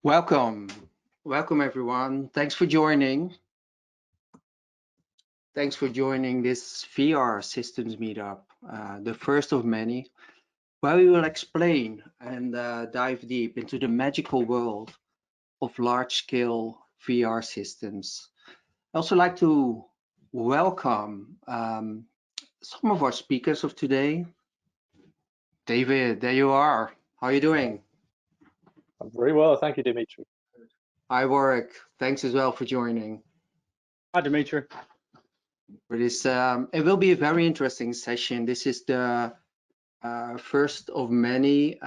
Welcome, welcome everyone. Thanks for joining. Thanks for joining this VR systems meetup, the first of many, where we will explain and dive deep into the magical world of large-scale VR systems. I also like to welcome some of our speakers of today. David, there you are. How are you doing? I'm very well, thank you, Dimitri. Hi, Warwick. Thanks as well for joining. Hi, Dimitri. For this, it will be a very interesting session. This is the first of many.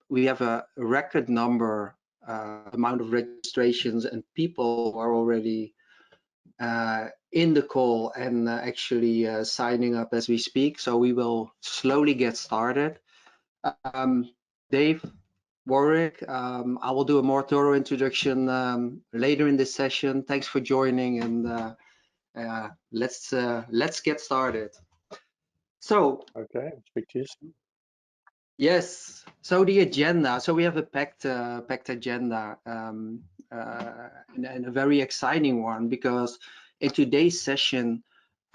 We have a record number amount of registrations and people who are already in the call and actually signing up as we speak. So we will slowly get started. Dave, Warwick, I will do a more thorough introduction later in this session. Thanks for joining, and let's get started. So okay, speak to you soon. Yes, so the agenda. So we have a packed agenda, and a very exciting one, because in today's session,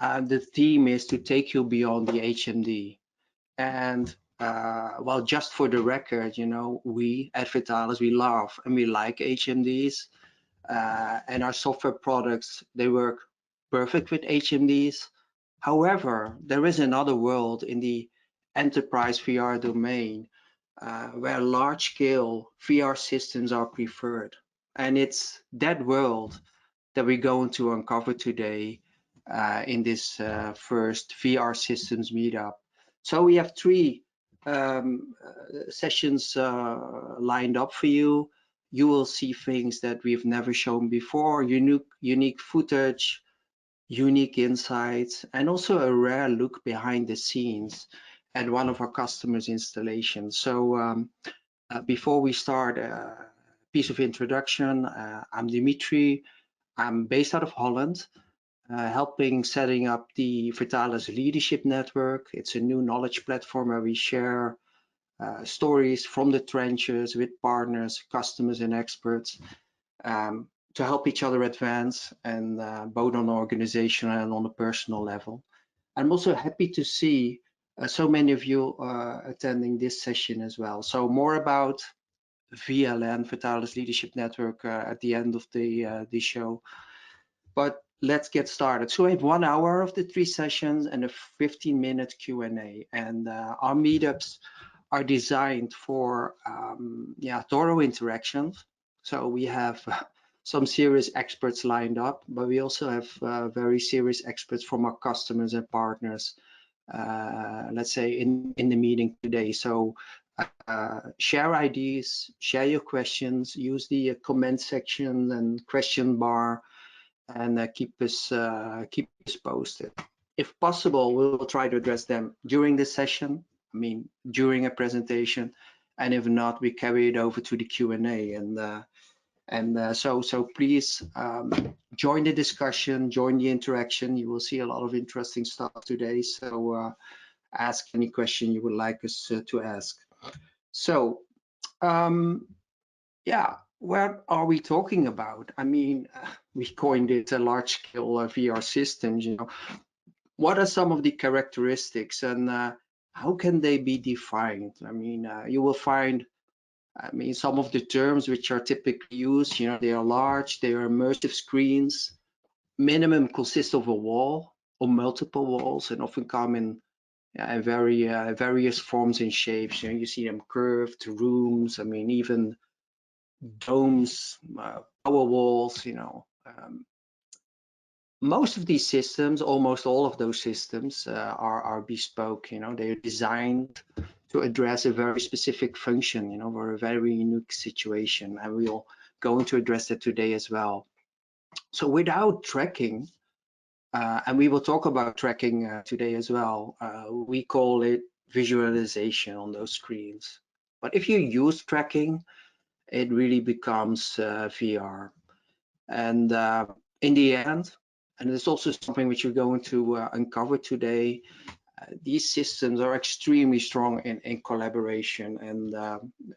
the theme is to take you beyond the HMD. And well, just for the record, you know, we at Vitalis, we love and we like HMDs, and our software products, they work perfect with HMDs. However, there is another world in the enterprise VR domain where large-scale VR systems are preferred. And it's that world that we're going to uncover today in this first VR systems meetup. So we have three sessions lined up for you. You will see things that we've never shown before, unique footage, unique insights, and also a rare look behind the scenes at one of our customers' installations. So before we start, a piece of introduction. I'm Dimitri. I'm based out of Holland, helping setting up the Vitalis Leadership Network. It's a new knowledge platform where we share stories from the trenches with partners, customers, and experts to help each other advance, and both on an organizational and on a personal level. I'm also happy to see so many of you attending this session as well. So more about VLN, Vitalis Leadership Network, at the end of the show. But let's get started. So we have 1 hour of the three sessions and a 15-minute Q&A. And our meetups are designed for thorough interactions. So we have some serious experts lined up, but we also have very serious experts from our customers and partners, let's say in the meeting today. So share ideas, share your questions, use the comment section and question bar, and keep us posted. If possible, we'll try to address them during this session. I mean, during a presentation, and if not, we carry it over to the Q&A. And so please join the discussion, join the interaction. You will see a lot of interesting stuff today. So ask any question you would like us to ask. So yeah, what are we talking about? I mean, we coined it a large-scale VR systems. You know, what are some of the characteristics, and how can they be defined? I mean, you will find, some of the terms which are typically used. You know, they are large, they are immersive screens. Minimum consists of a wall or multiple walls, and often come in various forms and shapes. You know, you see them curved rooms. I mean, even domes, power walls. You know, most of these systems, almost all of those systems, are bespoke. You know, they're designed to address a very specific function, you know, or a very unique situation, and we'll going to address that today as well. So without tracking, and we will talk about tracking today as well, we call it visualization on those screens. But if you use tracking, it really becomes VR. And in the end, and it's also something which we're going to uncover today, these systems are extremely strong in collaboration. And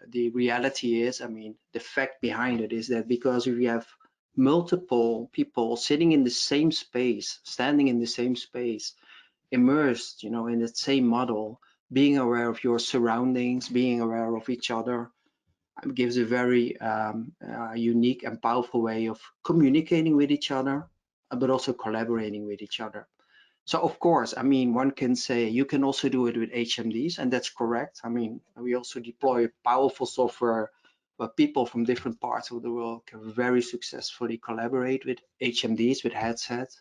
the reality is, I mean, the fact behind it is that because we have multiple people sitting in the same space, standing in the same space, immersed, you know, in the same model, being aware of your surroundings, being aware of each other, gives a very unique and powerful way of communicating with each other, but also collaborating with each other. So of course, I mean, one can say you can also do it with HMDs, and that's correct. I mean, we also deploy powerful software where people from different parts of the world can very successfully collaborate with HMDs, with headsets,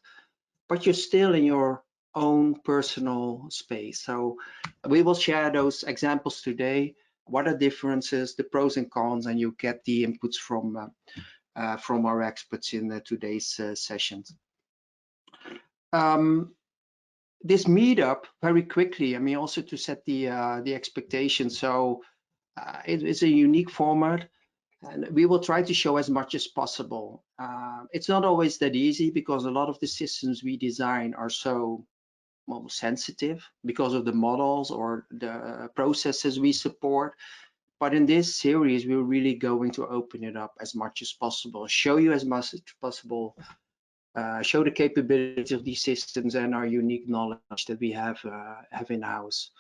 but you're still in your own personal space. So we will share those examples today. What are differences, the pros and cons, and you get the inputs from our experts in today's sessions. This meetup, very quickly, I mean, also to set the expectation. So it is a unique format, and we will try to show as much as possible. It's not always that easy because a lot of the systems we design are so sensitive because of the models or the processes we support. But in this series, we're really going to open it up as much as possible, show you as much as possible, show the capabilities of these systems and our unique knowledge that we have in-house.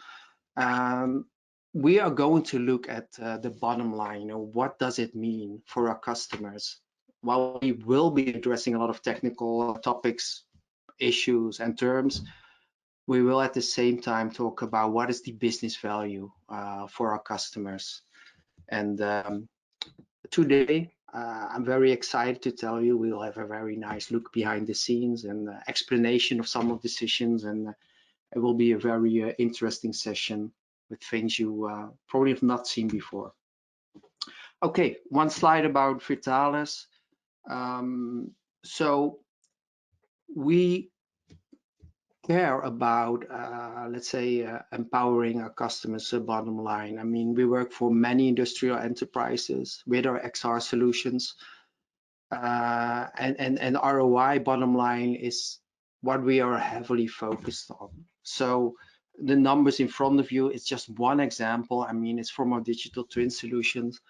We are going to look at the bottom line. You know, what does it mean for our customers? While we will be addressing a lot of technical topics, issues, and terms, we will at the same time talk about what is the business value for our customers. And today, I'm very excited to tell you we'll have a very nice look behind the scenes and explanation of some of the decisions, and it will be a very interesting session with things you probably have not seen before. Okay, one slide about Vitalis. So we care about, let's say, empowering our customers' bottom line. I mean, we work for many industrial enterprises with our XR solutions, and ROI, bottom line, is what we are heavily focused on. So the numbers in front of you is just one example. I mean, it's from our digital twin solutions,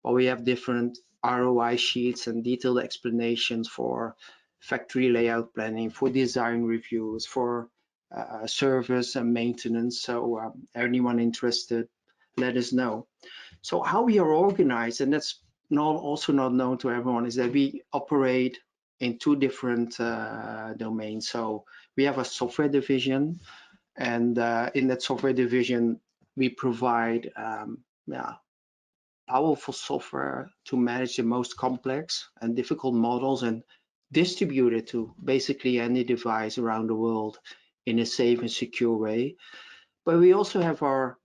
but we have different ROI sheets and detailed explanations for factory layout planning, for design reviews, for service and maintenance. So anyone interested, let us know. So how we are organized, and that's also not known to everyone, is that we operate in two different domains. So we have a software division, and in that software division, we provide powerful software to manage the most complex and difficult models and distribute it to basically any device around the world in a safe and secure way. But we also have our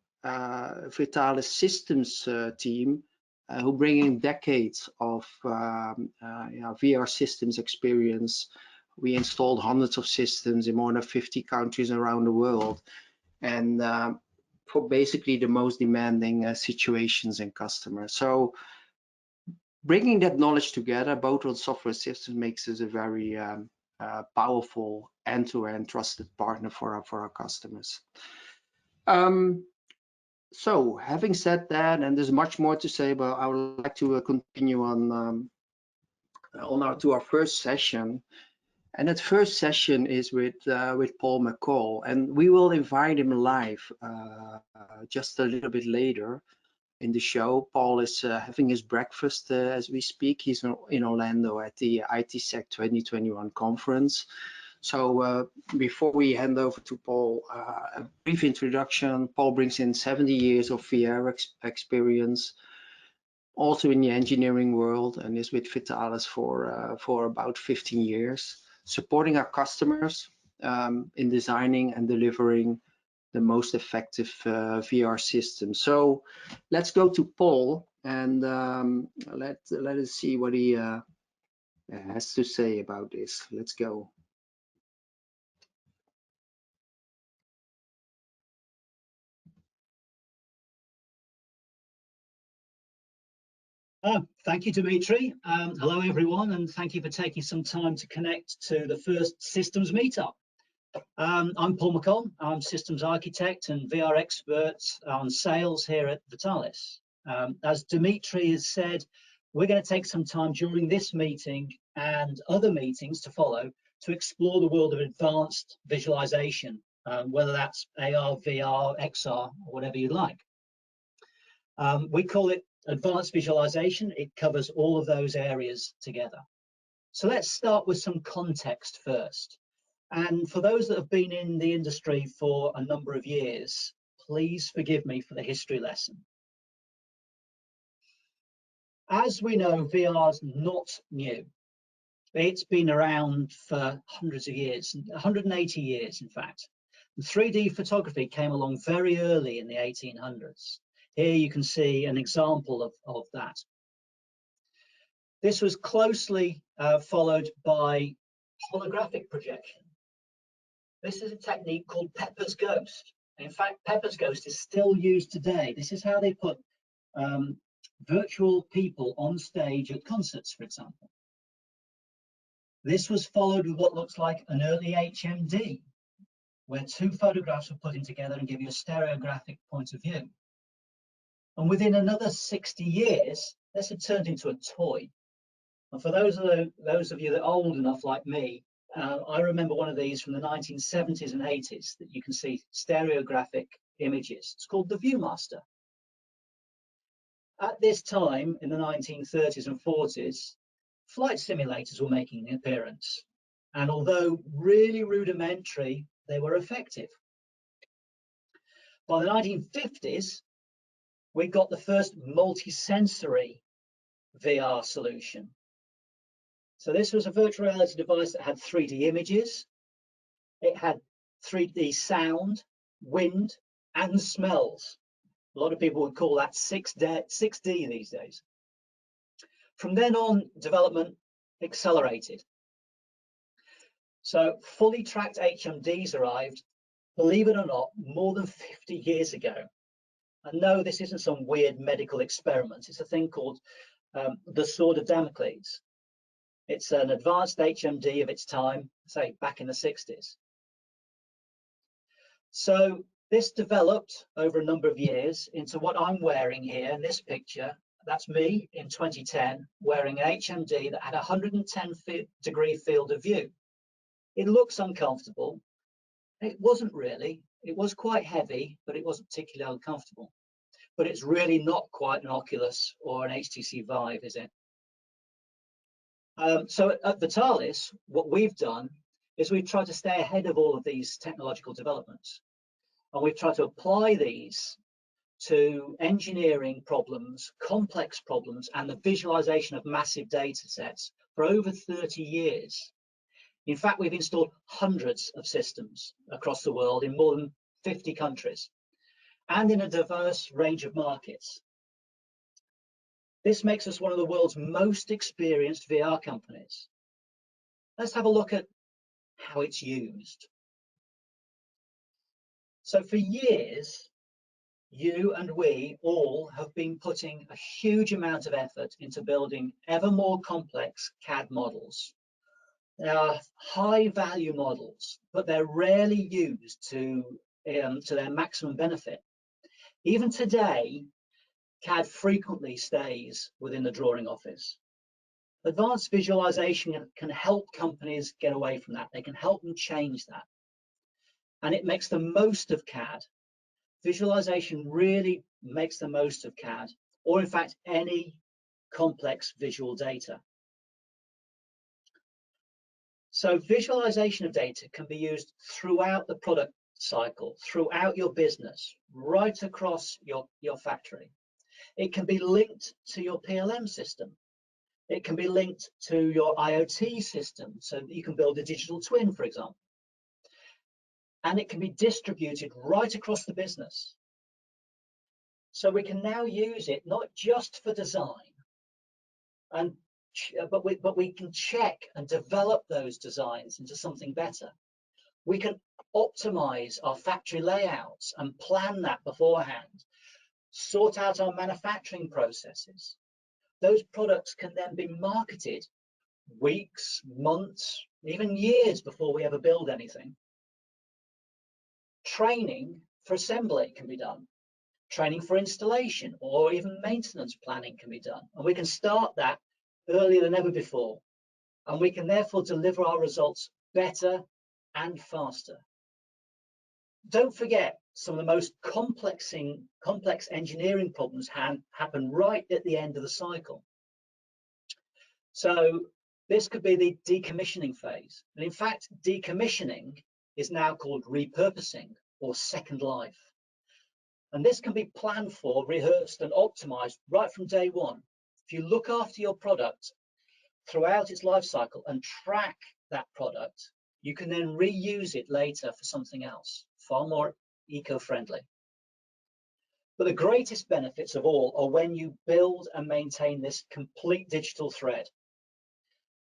Vitalis systems team who bring in decades of VR systems experience. We installed hundreds of systems in more than 50 countries around the world, and for basically the most demanding situations and customers. So bringing that knowledge together, both on software systems, makes us a very powerful end-to-end trusted partner for our customers. So having said that, and there's much more to say, but I would like to continue on to our first session. And that first session is with Paul McCall, and we will invite him live just a little bit later in the show. Paul is having his breakfast as we speak. He's in Orlando at the ITSEC 2021 conference. So before we hand over to Paul, a brief introduction. Paul brings in 70 years of VR experience, also in the engineering world, and is with Vitalis for about 15 years, supporting our customers in designing and delivering the most effective VR system. So let's go to Paul and let us see what he has to say about this. Let's go. Thank you, Dimitri. Hello, everyone, and thank you for taking some time to connect to the first systems meetup. I'm Paul McColl. I'm systems architect and VR expert on sales here at Vitalis. As Dimitri has said, we're going to take some time during this meeting and other meetings to follow to explore the world of advanced visualization, whether that's AR, VR, XR, or whatever you like. We call it advanced visualization. It covers all of those areas together. So let's start with some context first. And for those that have been in the industry for a number of years, please forgive me for the history lesson. As we know, VR is not new. It's been around for hundreds of years, 180 years, in fact. And 3D photography came along very early in the 1800s. Here you can see an example of that. This was closely followed by holographic projection. This is a technique called Pepper's Ghost. In fact, Pepper's Ghost is still used today. This is how they put virtual people on stage at concerts, for example. This was followed with what looks like an early HMD, where two photographs were put in together and give you a stereographic point of view. And within another 60 years, this had turned into a toy. And for those of you that are old enough like me, I remember one of these from the 1970s and 80s that you can see stereographic images. It's called the Viewmaster. At this time, in the 1930s and 40s, flight simulators were making an appearance. And although really rudimentary, they were effective. By the 1950s, we got the first multi-sensory VR solution. So this was a virtual reality device that had 3D images. It had 3D sound, wind, and smells. A lot of people would call that 6D these days. From then on, development accelerated. So fully tracked HMDs arrived, believe it or not, more than 50 years ago. And no, this isn't some weird medical experiment. It's a thing called the Sword of Damocles. It's an advanced HMD of its time, say back in the 60s. So this developed over a number of years into what I'm wearing here in this picture. That's me in 2010 wearing an HMD that had a 110-degree field of view. It looks uncomfortable. It wasn't really. It was quite heavy, but it wasn't particularly uncomfortable. But it's really not quite an Oculus or an HTC Vive, is it? So at Vitalis, what we've done is we've tried to stay ahead of all of these technological developments. And we've tried to apply these to engineering problems, complex problems, and the visualization of massive data sets for over 30 years. In fact, we've installed hundreds of systems across the world in more than 50 countries and in a diverse range of markets. This makes us one of the world's most experienced VR companies. Let's have a look at how it's used. So for years, you and we all have been putting a huge amount of effort into building ever more complex CAD models. They are high value models, but they're rarely used to their maximum benefit. Even today, CAD frequently stays within the drawing office. Advanced visualization can help companies get away from that. They can help them change that. And it makes the most of CAD. Visualization really makes the most of CAD, or in fact, any complex visual data. So visualization of data can be used throughout the product cycle, throughout your business, right across your factory. It can be linked to your PLM system. It can be linked to your IoT system so that you can build a digital twin, for example. And it can be distributed right across the business. So we can now use it not just for design, but we can check and develop those designs into something better. We can optimize our factory layouts and plan that beforehand, sort out our manufacturing processes. Those products can then be marketed weeks, months, even years before we ever build anything. Training for assembly can be done. Training for installation or even maintenance planning can be done. And we can start that earlier than ever before. And we can therefore deliver our results better and faster. Don't forget, some of the most complex engineering problems happen right at the end of the cycle. So this could be the decommissioning phase. And in fact, decommissioning is now called repurposing or second life. And this can be planned for, rehearsed, and optimized right from day one. If you look after your product throughout its life cycle and track that product, you can then reuse it later for something else, far more eco-friendly. But the greatest benefits of all are when you build and maintain this complete digital thread.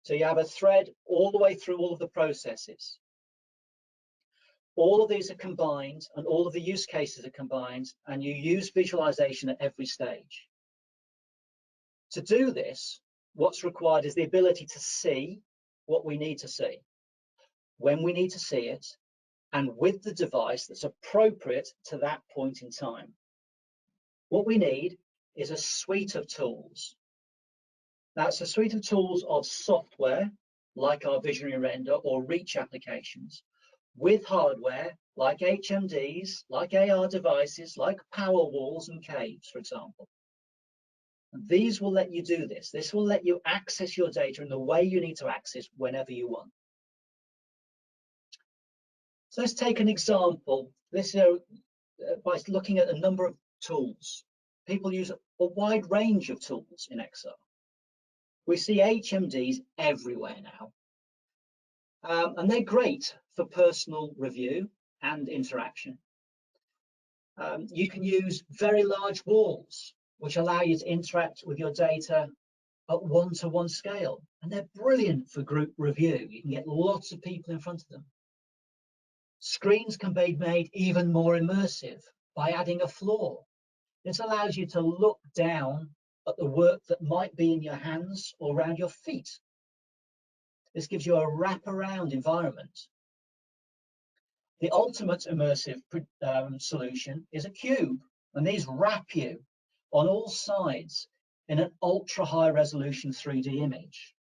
So you have a thread all the way through all of the processes. All of these are combined and all of the use cases are combined, and you use visualization at every stage. To do this, what's required is the ability to see what we need to see, when we need to see it, and with the device that's appropriate to that point in time. What we need is a suite of tools. That's a suite of tools of software, like our visionary render or reach applications, with hardware, like HMDs, like AR devices, like power walls and caves, for example. And these will let you do this. This will let you access your data in the way you need to access whenever you want. So let's take an example. This by looking at a number of tools. People use a wide range of tools in Excel. We see HMDs everywhere now. And they're great for personal review and interaction. You can use very large walls, which allow you to interact with your data at one-to-one scale. And they're brilliant for group review. You can get lots of people in front of them. Screens can be made even more immersive by adding a floor. This allows you to look down at the work that might be in your hands or around your feet. This gives you a wraparound environment. The ultimate immersive solution is a cube, and these wrap you on all sides in an ultra high resolution 3D image.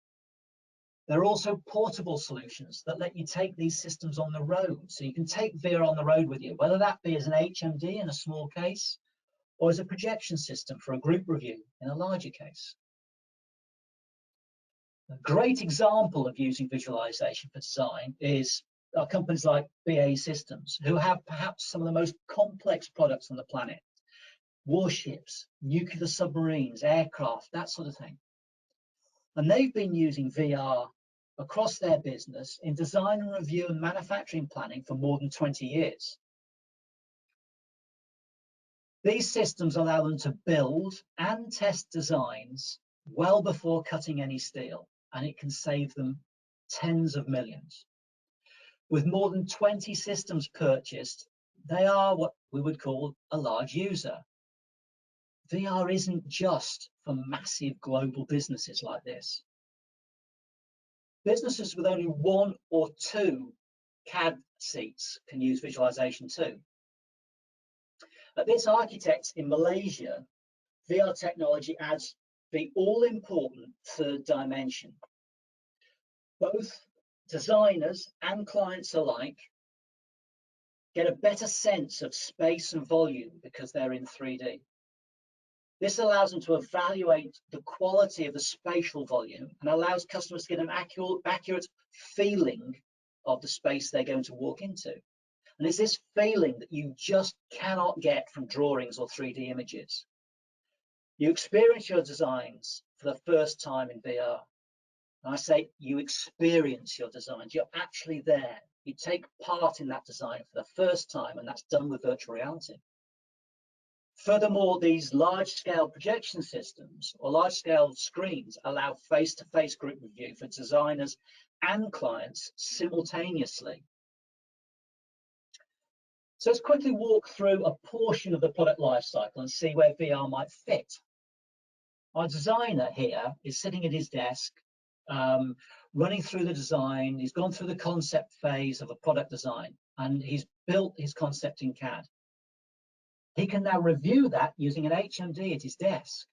There are also portable solutions that let you take these systems on the road. So you can take VR on the road with you, whether that be as an HMD in a small case or as a projection system for a group review in a larger case. A great example of using visualization for design is companies like BAE Systems, who have perhaps some of the most complex products on the planet. Warships, nuclear submarines, aircraft, that sort of thing. And they've been using VR across their business in design and review and manufacturing planning for more than 20 years. These systems allow them to build and test designs well before cutting any steel, and it can save them tens of millions. With more than 20 systems purchased, they are what we would call a large user. VR isn't just for massive global businesses like this. Businesses with only one or two CAD seats can use visualization too. At this architect in Malaysia, VR technology adds the all-important third dimension. Both designers and clients alike get a better sense of space and volume because they're in 3D. This allows them to evaluate the quality of the spatial volume and allows customers to get an accurate feeling of the space they're going to walk into. And it's this feeling that you just cannot get from drawings or 3D images. You experience your designs for the first time in VR. And I say you experience your designs. You're actually there. You take part in that design for the first time, and that's done with virtual reality. Furthermore, these large-scale projection systems or large-scale screens allow face-to-face group review for designers and clients simultaneously. So let's quickly walk through a portion of the product lifecycle and see where VR might fit. Our designer here is sitting at his desk, running through the design. He's gone through the concept phase of a product design. and he's built his concept in CAD. He can now review that using an HMD at his desk.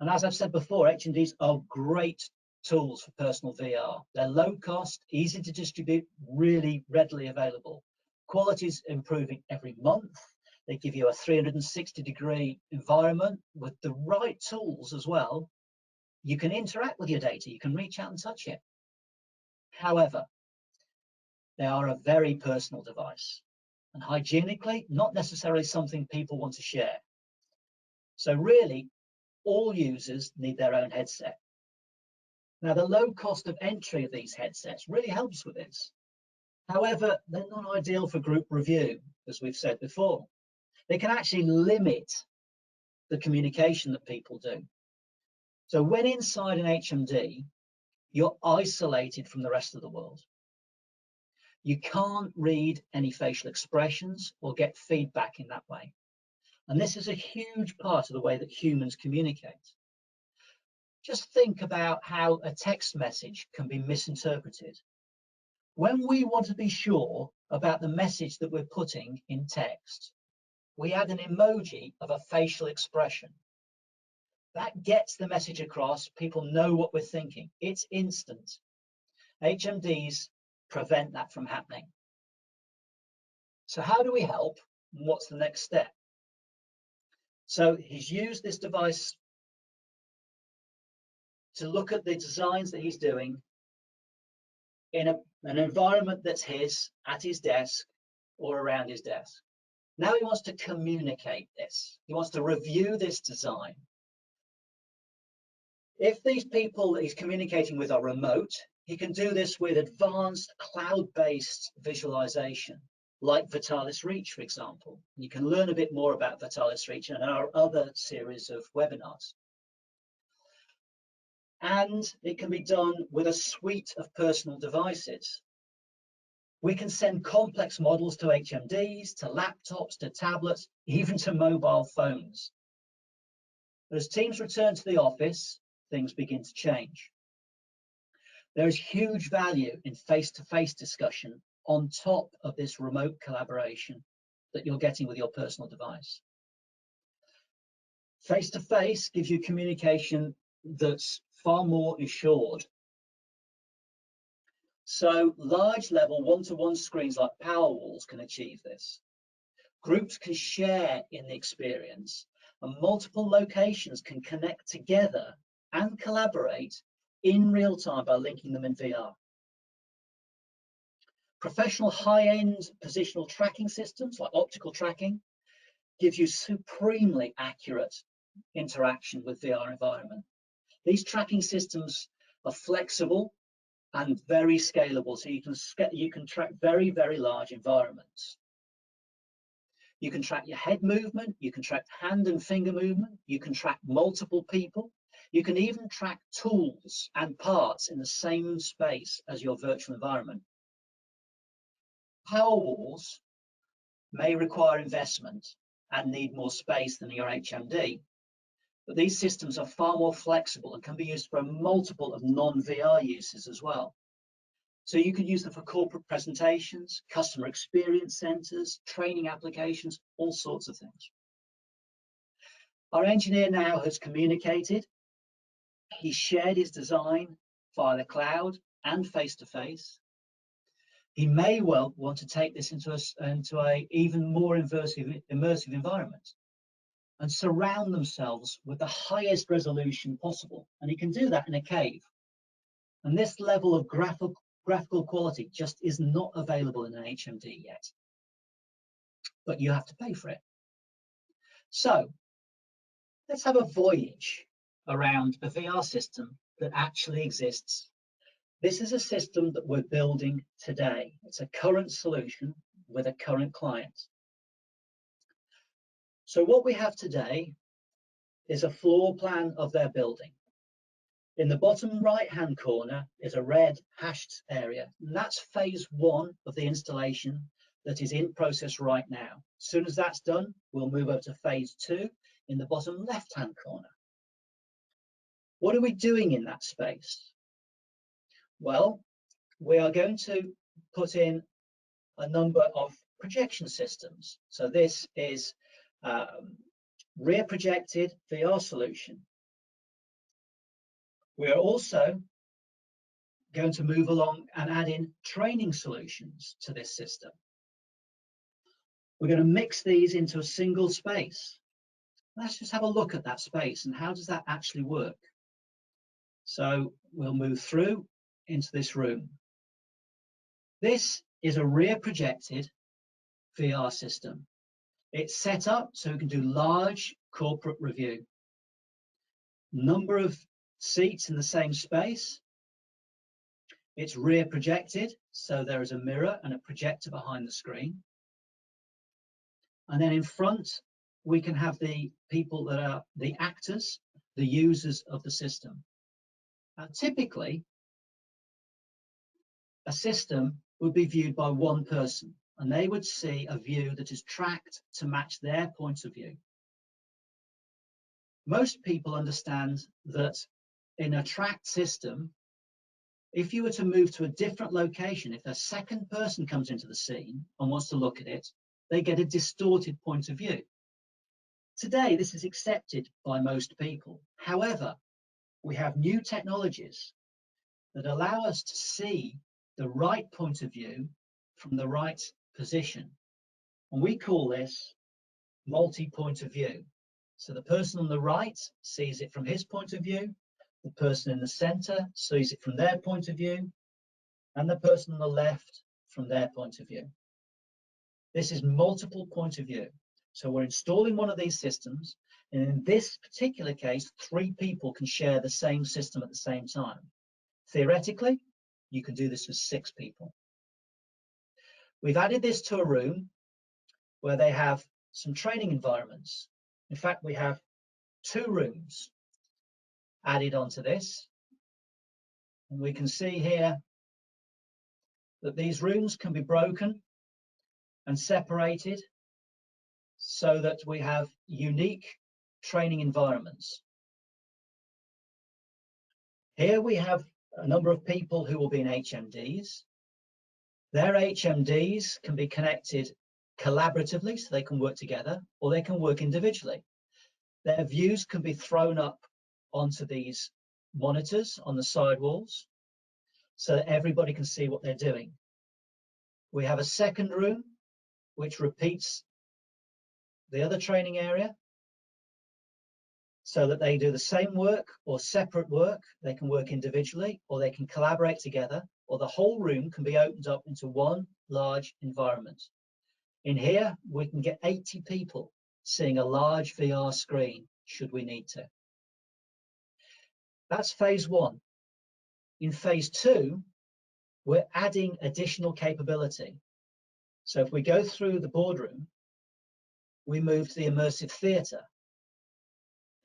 And as I've said before, HMDs are great tools for personal VR. They're low cost, easy to distribute, really readily available. Quality's improving every month. They give you a 360-degree environment with the right tools as well. You can interact with your data, you can reach out and touch it. However, they are a very personal device, and hygienically, not necessarily something people want to share. So really, all users need their own headset. Now, the low cost of entry of these headsets really helps with this. However, they're not ideal for group review, as we've said before. They can actually limit the communication that people do. So when inside an HMD, you're isolated from the rest of the world. You can't read any facial expressions or get feedback in that way. And this is a huge part of the way that humans communicate. Just think about how a text message can be misinterpreted. When we want to be sure about the message that we're putting in text, we add an emoji of a facial expression. That gets the message across. People know what we're thinking. It's instant. HMDs prevent that from happening. So how do we help? And what's the next step? So he's used this device to look at the designs that he's doing in an environment that's his, at his desk or around his desk. Now he wants to communicate this. He wants to review this design. If these people that he's communicating with are remote, he can do this with advanced cloud-based visualization, like Vitalis Reach, for example. You can learn a bit more about Vitalis Reach in our other series of webinars. And it can be done with a suite of personal devices. We can send complex models to HMDs, to laptops, to tablets, even to mobile phones. But as teams return to the office, things begin to change. There is huge value in face-to-face discussion on top of this remote collaboration that you're getting with your personal device. Face-to-face gives you communication that's far more assured. So large level one-to-one screens like Powerwalls can achieve this. Groups can share in the experience, and multiple locations can connect together and collaborate in real time by linking them in VR. Professional high-end positional tracking systems like optical tracking give you supremely accurate interaction with VR environment. These tracking systems are flexible and very scalable, so you can track very, very large environments. You can track your head movement, you can track hand and finger movement, you can track multiple people, you can even track tools and parts in the same space as your virtual environment. Powerwalls may require investment and need more space than your HMD, but these systems are far more flexible and can be used for a multiple of non-VR uses as well. So you can use them for corporate presentations, customer experience centers, training applications, all sorts of things. Our engineer now has communicated. He shared his design via the cloud and face-to-face. He may well want to take this into a even more immersive environment and surround themselves with the highest resolution possible. And he can do that in a cave. And this level of graphical quality just is not available in an HMD yet, but you have to pay for it. So let's have a voyage around a VR system that actually exists. This is a system that we're building today. It's a current solution with a current client. So what we have today is a floor plan of their building. In the bottom right-hand corner is a red hashed area, and that's phase 1 of the installation that is in process right now. As soon as that's done, we'll move over to phase 2 in the bottom left-hand corner. What are we doing in that space? Well, we are going to put in a number of projection systems. So this is rear projected VR solution. We are also going to move along and add in training solutions to this system. We're going to mix these into a single space. Let's just have a look at that space and how does that actually work. So we'll move through into this room. This is a rear projected VR system. It's set up so we can do large corporate review. Number of seats in the same space. It's rear projected, so there is a mirror and a projector behind the screen. And then in front, we can have the people that are the actors, the users of the system. Now, typically, a system would be viewed by one person, and they would see a view that is tracked to match their point of view. Most people understand that in a tracked system, if you were to move to a different location, if a second person comes into the scene and wants to look at it, they get a distorted point of view. Today, this is accepted by most people. However, we have new technologies that allow us to see the right point of view from the right position. And we call this multi-point of view. So the person on the right sees it from his point of view, the person in the center sees it from their point of view, and the person on the left from their point of view. This is multiple point of view. So we're installing one of these systems, and in this particular case, 3 people can share the same system at the same time. Theoretically, you can do this with 6 people. We've added this to a room where they have some training environments. In fact, we have 2 rooms added onto this. And we can see here that these rooms can be broken and separated so that we have unique training environments. Here we have a number of people who will be in HMDs. Their HMDs can be connected collaboratively, so they can work together, or they can work individually. Their views can be thrown up onto these monitors on the side walls so that everybody can see what they're doing. We have a second room which repeats the other training area so that they do the same work or separate work. They can work individually or they can collaborate together, or the whole room can be opened up into one large environment. In here, we can get 80 people seeing a large VR screen should we need to. That's phase 1. In phase 2, we're adding additional capability. So if we go through the boardroom, we move to the immersive theatre.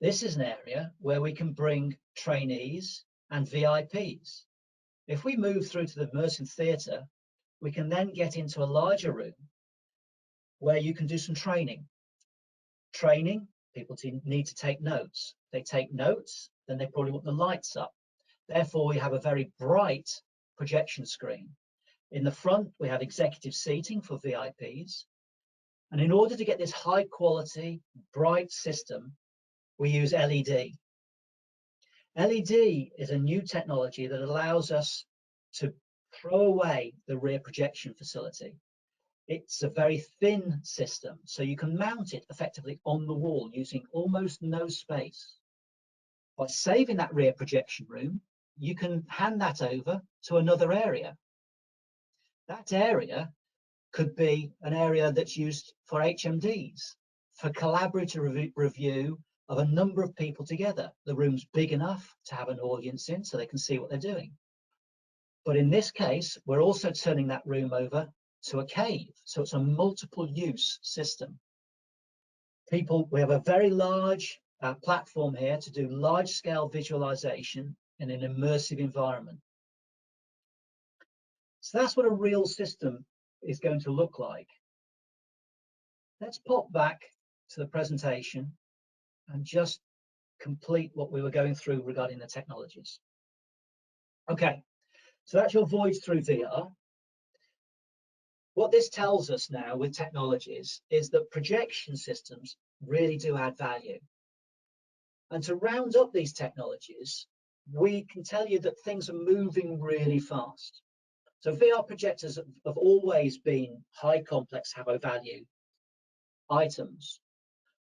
This is an area where we can bring trainees and VIPs. If we move through to the immersive theatre, we can then get into a larger room where you can do some training. Training, people need to take notes. They take notes, then they probably want the lights up. Therefore, we have a very bright projection screen. In the front, we have executive seating for VIPs. And in order to get this high quality, bright system, we use LED. LED is a new technology that allows us to throw away the rear projection facility. It's a very thin system, so you can mount it effectively on the wall using almost no space. By saving that rear projection room, you can hand that over to another area. That area could be an area that's used for HMDs, for collaborative review of a number of people together. The room's big enough to have an audience in so they can see what they're doing. But in this case, we're also turning that room over to a cave. So it's a multiple use system. We have a very large platform here to do large scale visualization in an immersive environment. So that's what a real system is going to look like. Let's pop back to the presentation and just complete what we were going through regarding the technologies. Okay, so that's your voyage through VR. What this tells us now with technologies is that projection systems really do add value. And to round up these technologies, we can tell you that things are moving really fast. So VR projectors have always been high complex, high value items.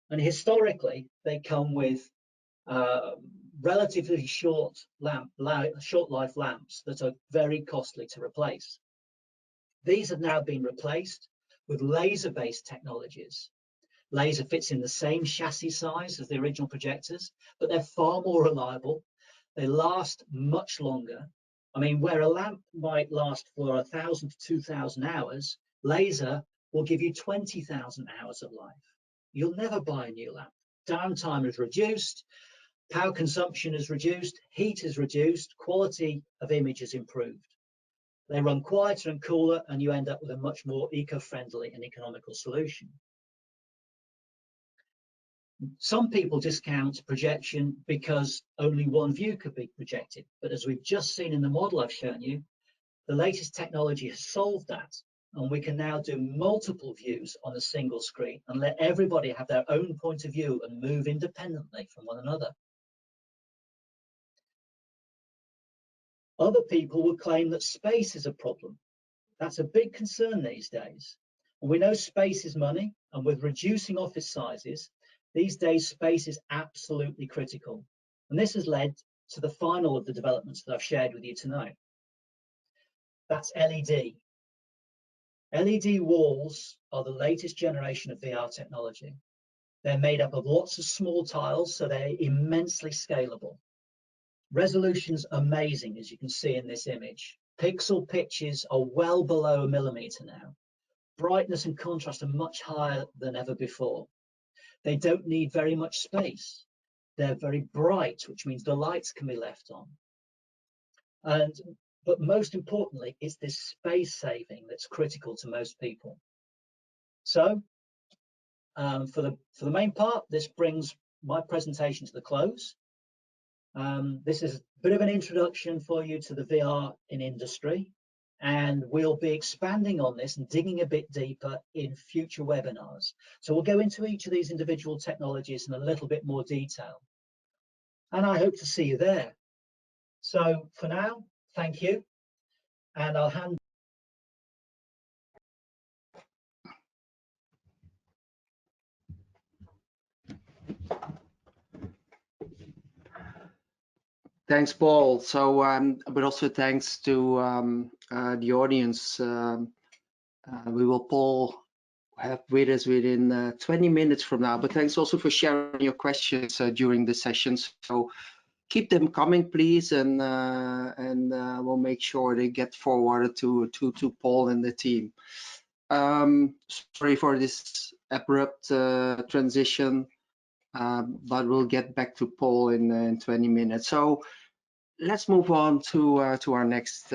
And historically, they come with relatively short life lamps that are very costly to replace. These have now been replaced with laser-based technologies. Laser fits in the same chassis size as the original projectors, but they're far more reliable. They last much longer. I mean, where a lamp might last for 1,000 to 2,000 hours, laser will give you 20,000 hours of life. You'll never buy a new lamp. Downtime is reduced, power consumption is reduced, heat is reduced, quality of image is improved. They run quieter and cooler, and you end up with a much more eco-friendly and economical solution. Some people discount projection because only one view could be projected. But as we've just seen in the model I've shown you, the latest technology has solved that. And we can now do multiple views on a single screen and let everybody have their own point of view and move independently from one another. Other people would claim that space is a problem. That's a big concern these days. And we know space is money, and with reducing office sizes, these days space is absolutely critical. And this has led to the final of the developments that I've shared with you tonight. That's LED. LED walls are the latest generation of VR technology. They're made up of lots of small tiles, so they're immensely scalable. Resolution's amazing, as you can see in this image. Pixel pitches are well below a millimeter now. Brightness and contrast are much higher than ever before. They don't need very much space. They're very bright, which means the lights can be left on. But most importantly, it's this space saving that's critical to most people. So for the main part, this brings my presentation to the close. This is a bit of an introduction for you to the VR in industry, and we'll be expanding on this and digging a bit deeper in future webinars. So we'll go into each of these individual technologies in a little bit more detail. And I hope to see you there. So for now, thank you. And I'll hand. Thanks, Paul. So, but also thanks to the audience. We will Paul have with us within 20 minutes from now. But thanks also for sharing your questions during the sessions. So keep them coming, please, and we'll make sure they get forwarded to Paul and the team. Sorry for this abrupt transition, but we'll get back to Paul in 20 minutes. So let's move on to our next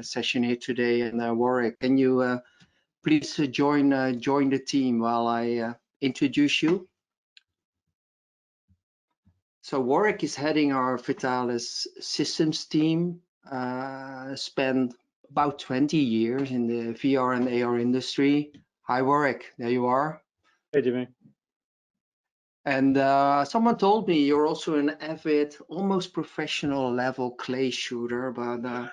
session here today. And Warwick, can you please join the team while I introduce you? So Warwick is heading our Vitalis systems team, spent about 20 years in the VR and AR industry. Hi, Warwick, there you are. Hey, Jimmy. And someone told me you're also an avid, almost professional level clay shooter, but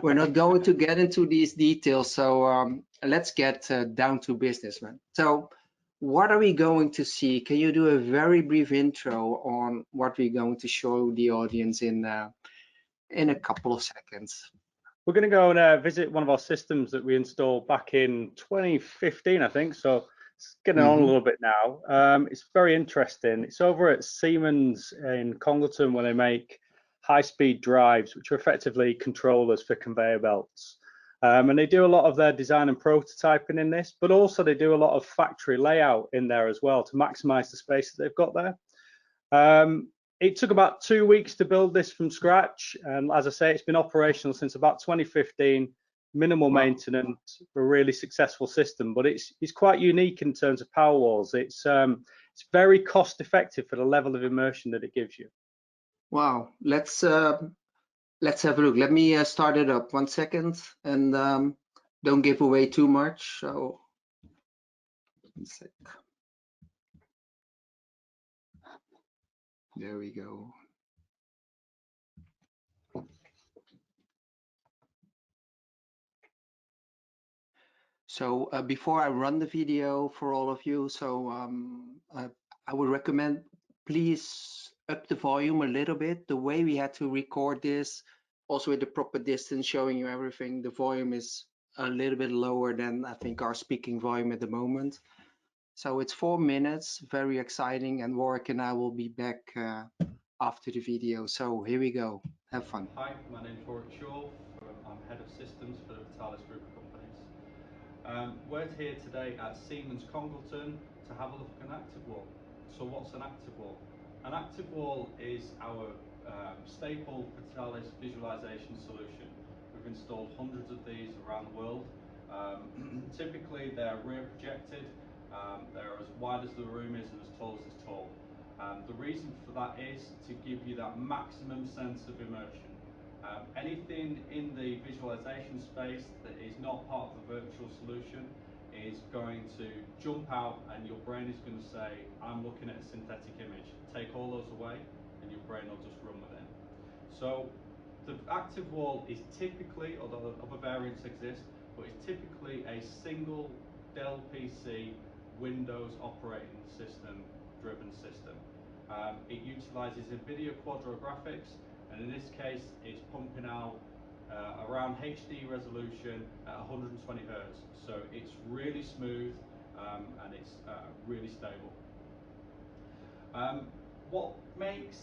we're not going to get into these details. So let's get down to business, man. So what are we going to see? Can you do a very brief intro on what we're going to show the audience in a couple of seconds? We're going to go and visit one of our systems that we installed back in 2015, I think. So it's getting on a little bit now. It's very interesting. It's over at Siemens in Congleton, where they make high-speed drives, which are effectively controllers for conveyor belts. And they do a lot of their design and prototyping in this, but also they do a lot of factory layout in there as well to maximize the space that they've got there. It took about 2 weeks to build this from scratch. And as I say, it's been operational since about 2015, minimal maintenance, a really successful system, but it's quite unique in terms of power walls. It's very cost effective for the level of immersion that it gives you. Wow, let's have a look. Let me start it up 1 second. And don't give away too much. So, one sec. There we go. So before I run the video for all of you, so I would recommend please up the volume a little bit. The way we had to record this, also with the proper distance showing you everything, the volume is a little bit lower than I think our speaking volume at the moment. So it's 4 minutes, very exciting, and Warwick and I will be back after the video. So here we go. Have fun. Hi, my name is Warwick Shaw. I'm Head of Systems for the Vitalis Group of Companies. We're here today at Siemens Congleton to have a look at an active wall. So what's an active wall? An active wall is our staple Vitalis visualization solution. We've installed hundreds of these around the world. Typically they're rear projected, they're as wide as the room is and as tall as it's tall. The reason for that is to give you that maximum sense of immersion. Anything in the visualization space that is not part of the virtual solution is going to jump out and your brain is going to say, I'm looking at a synthetic image. Take all those away and your brain will just run with it. So the active wall is typically, although other variants exist, but it's typically a single Dell PC Windows operating system driven system. It utilizes NVIDIA Quadro graphics, and in this case it's pumping out around HD resolution at 120 Hz. So it's really smooth and it's really stable. What makes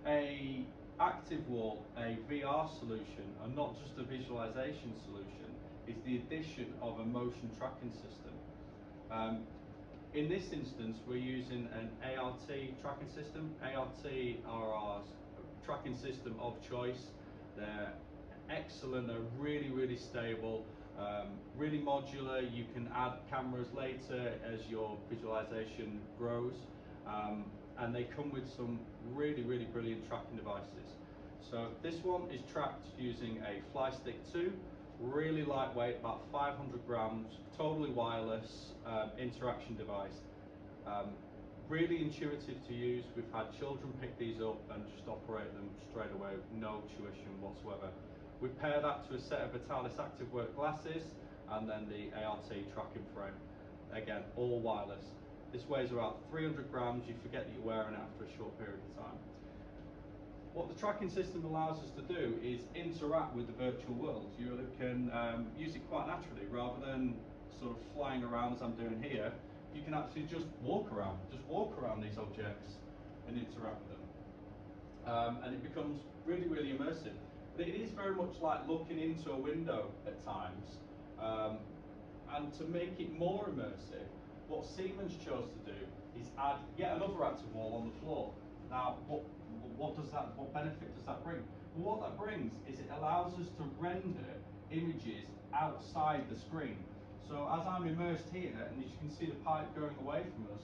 a active wall a VR solution and not just a visualization solution is the addition of a motion tracking system. In this instance, we're using an ART tracking system. ART are our tracking system of choice. They're excellent, they're really, really stable, really modular. You can add cameras later as your visualization grows. And they come with some really, really brilliant tracking devices. So this one is tracked using a FlyStick 2, really lightweight, about 500 grams, totally wireless interaction device. Really intuitive to use. We've had children pick these up and just operate them straight away, no tuition whatsoever. We pair that to a set of Vitalis ActiveWork glasses and then the ART tracking frame. Again, all wireless. This weighs about 300 grams, you forget that you're wearing it after a short period of time. What the tracking system allows us to do is interact with the virtual world. You can use it quite naturally, rather than sort of flying around as I'm doing here. You can actually just walk around these objects and interact with them. And it becomes really, really immersive. But it is very much like looking into a window at times. And to make it more immersive, what Siemens chose to do is add yet another active wall on the floor. Now, what benefit does that bring? Well, what that brings is it allows us to render images outside the screen. So as I'm immersed here, and as you can see the pipe going away from us,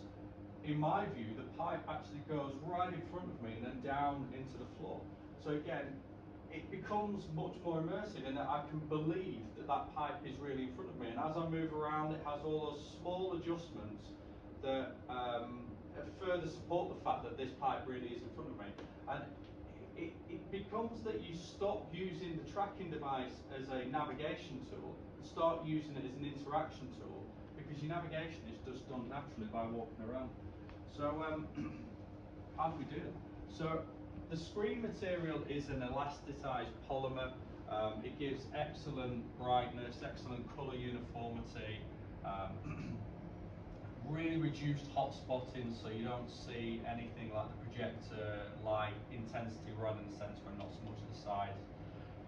in my view, the pipe actually goes right in front of me and then down into the floor. So again, it becomes much more immersive in that I can believe that that pipe is really in front of me. And as I move around, it has all those small adjustments that further support the fact that this pipe really is in front of me. And it becomes that you stop using the tracking device as a navigation tool and start using it as an interaction tool, because your navigation is just done naturally by walking around. So how do we do it? So the screen material is an elasticized polymer. It gives excellent brightness, excellent color uniformity, really reduced hot spotting, so you don't see anything like the projector light intensity right in the center and not so much the sides.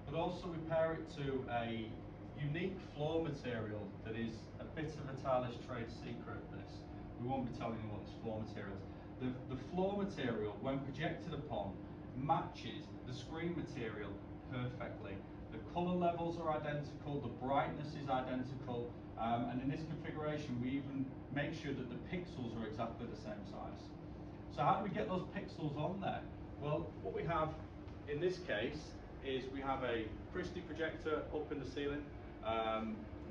But also we pair it to a unique floor material that is a bit of a Vitalis trade secret. We won't be telling you what this floor material is. The floor material, when projected upon, matches the screen material perfectly. The color levels are identical, the brightness is identical, and in this configuration we even make sure that the pixels are exactly the same size. So how do we get those pixels on there? Well, what we have in this case is we have a Christie projector up in the ceiling.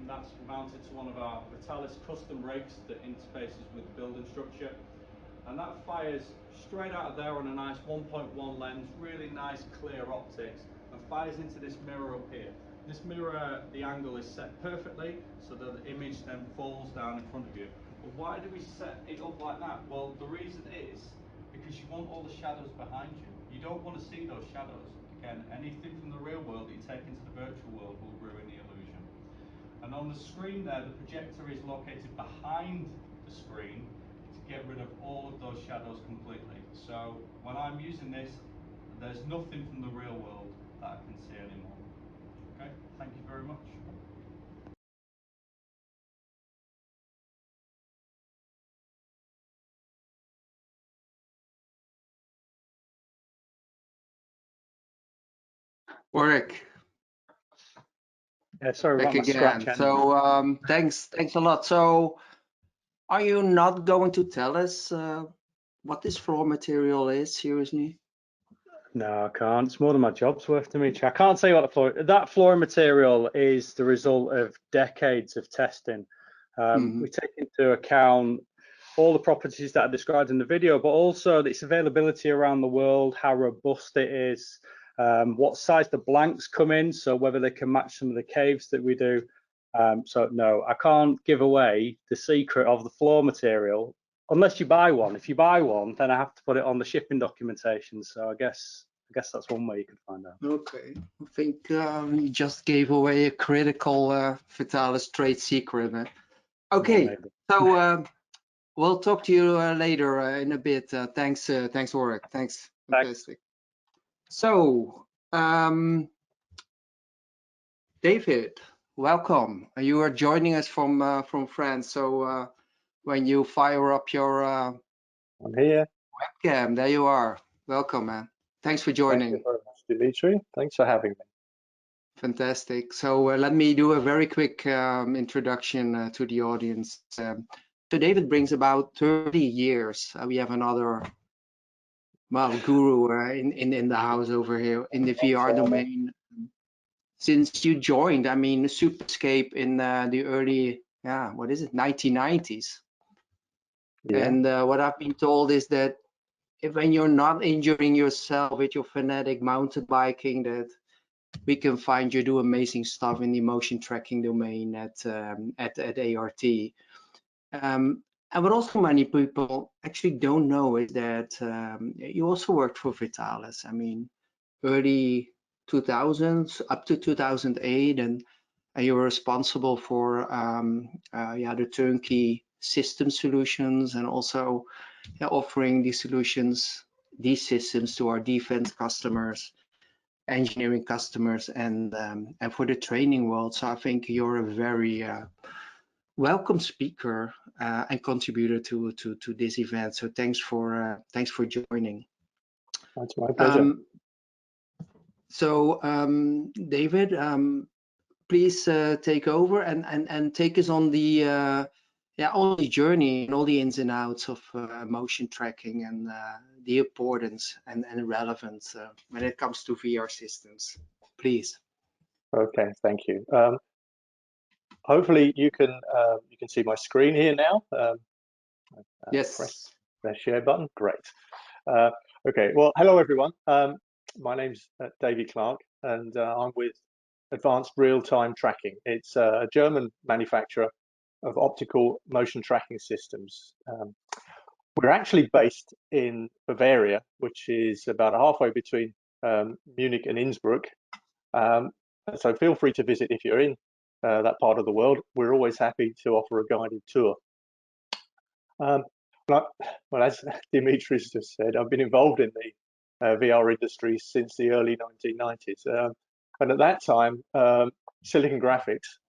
and that's mounted to one of our Vitalis custom rigs that interfaces with the building structure. And that fires straight out of there on a nice 1.1 lens, really nice clear optics, and fires into this mirror up here. This mirror, the angle is set perfectly so that the image then falls down in front of you. But why do we set it up like that? Well, the reason is because you want all the shadows behind you. You don't want to see those shadows. Again, anything from the real world that you take into the virtual world will ruin the illusion. And on the screen there, the projector is located behind the screen to get rid of all of those shadows completely. So when I'm using this, there's nothing from the real world that I can see anymore. Okay, thank you very much. Warwick, Yeah, sorry back about my scratch again. end. So thanks a lot. So are you not going to tell us what this floor material is, seriously? No, I can't. It's more than my job's worth to me. I can't say what that flooring material is the result of decades of testing. We take into account all the properties that are described in the video, but also its availability around the world, how robust it is, what size the blanks come in, so whether they can match some of the caves that we do. So no, I can't give away the secret of the floor material unless you buy one. If you buy one, then I have to put it on the shipping documentation. So I guess that's one way you could find out. Okay, I think you just gave away a critical Vitalis trade secret. Okay, so we'll talk to you later in a bit. Thanks, Warwick. Thanks, fantastic. So, David, welcome. You are joining us from France. So when you fire up your I'm here. webcam, there you are. Welcome, man. Thanks for joining. Thank you very much, Dimitri. Thanks for having me. Fantastic. So let me do a very quick introduction to the audience. So David brings about 30 years. We have another guru in the house over here in the VR domain. Since you joined, I mean, Superscape in the early, 1990s. Yeah. And what I've been told is that when you're not injuring yourself with your fanatic mountain biking, that we can find you do amazing stuff in the motion tracking domain at ART. And what also many people actually don't know is that you also worked for Vitalis. I mean, early 2000s up to 2008, and you were responsible for the turnkey system solutions, and also offering these solutions, these systems to our defense customers, engineering customers, and for the training world. So I think you're a very welcome speaker and contributor to this event. So thanks for joining. That's my pleasure. David, please take over and take us on the journey and all the ins and outs of motion tracking and the importance and relevance when it comes to VR systems. Please. Okay, thank you. Hopefully you can see my screen here now. Yes. Press the share button. Great. Okay. Well, hello everyone. My name's Davey Clark, and I'm with Advanced Real-Time Tracking. It's a German manufacturer of optical motion tracking systems. We're actually based in Bavaria, which is about halfway between Munich and Innsbruck. So feel free to visit if you're in that part of the world. We're always happy to offer a guided tour. Well, as Dimitri's just said, I've been involved in the VR industry since the early 1990s. And at that time, Silicon Graphics,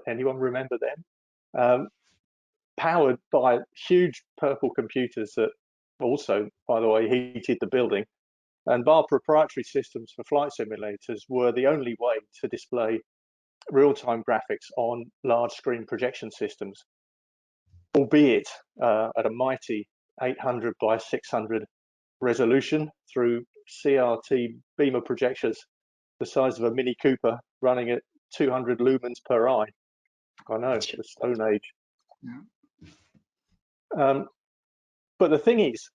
anyone remember them? Powered by huge purple computers that also, by the way, heated the building. And bar proprietary systems for flight simulators were the only way to display real-time graphics on large screen projection systems, albeit at a mighty 800 by 600 resolution through CRT beamer projectors the size of a Mini Cooper running at 200 lumens per eye. I know, the Stone Age. Yeah. But the thing is,